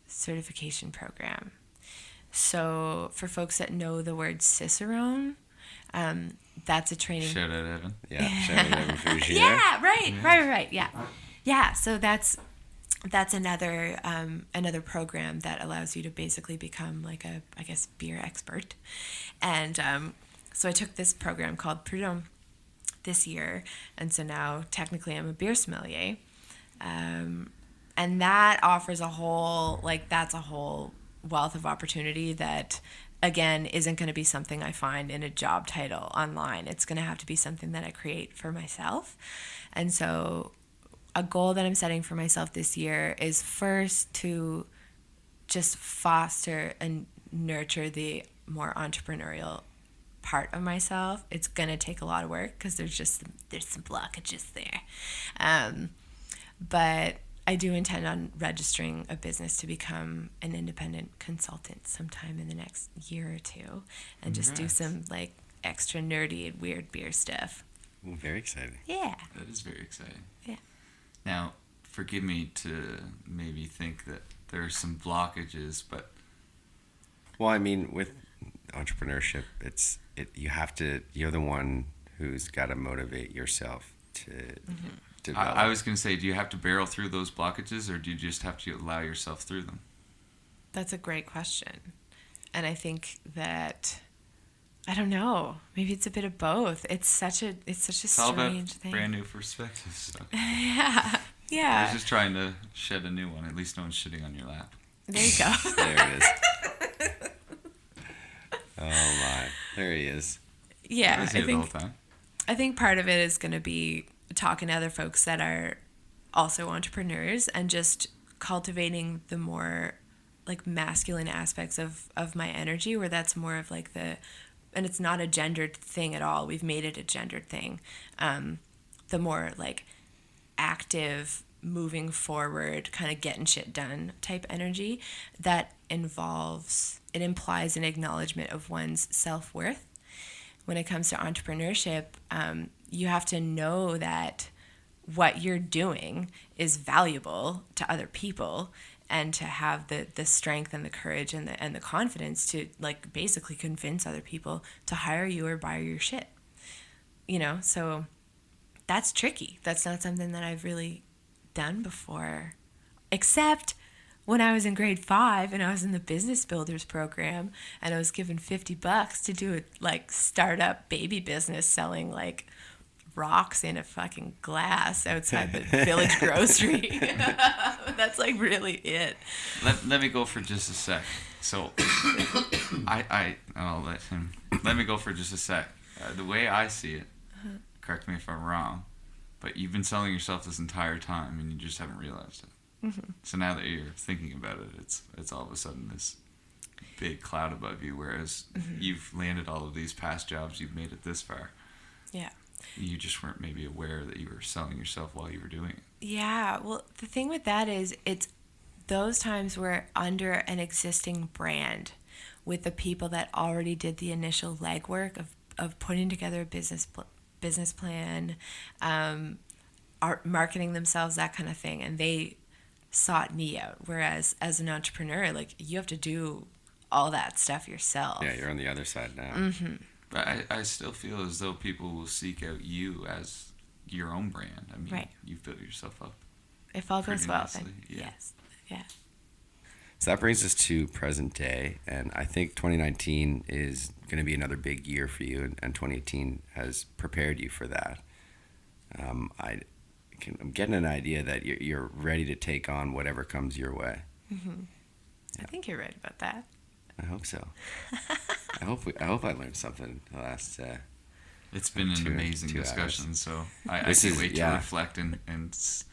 certification program. So for folks that know the word Cicerone, that's a training. Shout out, Evan. Yeah, shout out Evan Fraser. Yeah, right. Yeah. So that's another program that allows you to basically become like a, I guess, beer expert. And so I took this program called Prud'homme this year, and so now technically I'm a beer sommelier. And that offers a whole wealth of opportunity that, again, isn't going to be something I find in a job title online. It's going to have to be something that I create for myself. And so a goal that I'm setting for myself this year is first to just foster and nurture the more entrepreneurial part of myself. It's going to take a lot of work because there's some blockages there. But I do intend on registering a business to become an independent consultant sometime in the next year or two, and just do some like extra nerdy and weird beer stuff. Ooh, very exciting. Yeah. That is very exciting. Yeah. Now, forgive me to maybe think that there are some blockages, but Well, I mean, with entrepreneurship, you're the one who's got to motivate yourself to develop. I was going to say, do you have to barrel through those blockages, or do you just have to allow yourself through them? That's a great question. And I think that, I don't know, maybe it's a bit of both. It's such a It's all about strange thing. brand new perspectives. So. Yeah. I Yeah. was just trying to shed a new one. At least no one's shitting on your lap. There you go. There it is. Oh my, there he is. Yeah. I say it all the time. I think part of it is going to be talking to other folks that are also entrepreneurs and just cultivating the more like masculine aspects of my energy, where that's more of like and it's not a gendered thing at all. We've made it a gendered thing. The more like active, moving forward, kind of getting shit done type energy that implies an acknowledgement of one's self-worth. When it comes to entrepreneurship, you have to know that what you're doing is valuable to other people, and to have the strength and the courage and the confidence to like basically convince other people to hire you or buy your shit. You know, so that's tricky. That's not something that I've really done before, except when I was in grade 5 and I was in the business builders program and I was given $50 to do a like startup baby business selling like rocks in a fucking glass outside the village grocery. That's like really it. Let me go for just a sec. So I'll let me go for just a sec. The way I see it, correct me if I'm wrong, but you've been selling yourself this entire time and you just haven't realized it. Mm-hmm. So now that you're thinking about it, it's all of a sudden this big cloud above you, whereas you've landed all of these past jobs, you've made it this far. Yeah. You just weren't maybe aware that you were selling yourself while you were doing it. Yeah, well, the thing with that is it's those times where under an existing brand with the people that already did the initial legwork of putting together a business plan, marketing themselves, that kind of thing, and they sought me out. Whereas as an entrepreneur, like you have to do all that stuff yourself. Yeah, you're on the other side now. Mm-hmm. But I still feel as though people will seek out you as your own brand. I mean, right. You've built yourself up. If all goes well, nicely. then Yeah. yes. Yeah. So that brings us to present day, and I think 2019 is going to be another big year for you, and 2018 has prepared you for that. I'm getting an idea that you're ready to take on whatever comes your way. Mm-hmm. Yeah. I think you're right about that. I hope so. I hope I learned something the last. It's been an amazing 2 discussion, hours. so I can't wait to reflect and see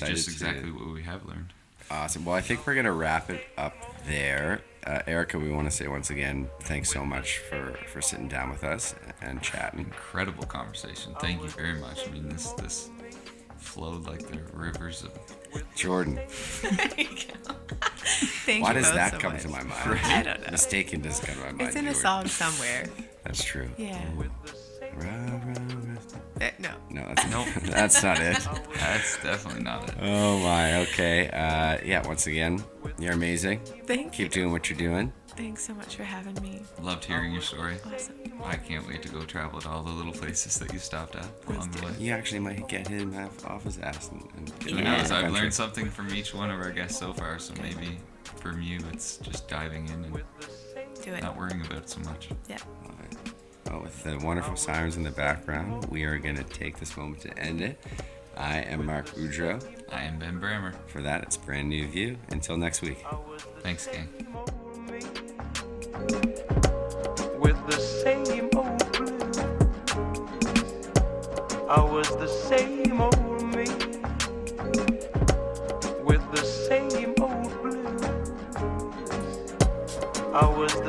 just exactly what we have learned. Awesome. Well, I think we're gonna wrap it up there. Erica, we want to say once again, thanks so much for sitting down with us and chatting. Incredible conversation. Thank you very much. I mean, this flowed like the rivers of Jordan. There you go. Thank Why you does both that so come much. to my mind? I don't know. Mistaken doesn't come to my mind. It's in a Jordan. song somewhere. That's true. Yeah. No. No, that's Nope. that's not it. That's definitely not it. Oh my. Okay. Yeah. Once again, you're amazing. Thank Keep you. doing what you're doing. Thanks so much for having me. Loved hearing your story. Awesome. I can't wait to go travel to all the little places that you stopped at along the way. You actually might get him off his ass and get Who him out of knows? the I've country. learned something from each one of our guests so far, so maybe from you it's just diving in and Do it. not worrying about it so much. Yeah. All right. Well, with the wonderful sirens in the background, we are going to take this moment to end it. I am Mark Boudreau. I am Ben Brammer. For that, it's Brand New View. Until next week. Thanks, gang. With the same old blues, I was the same old me. With the same old blues, I was the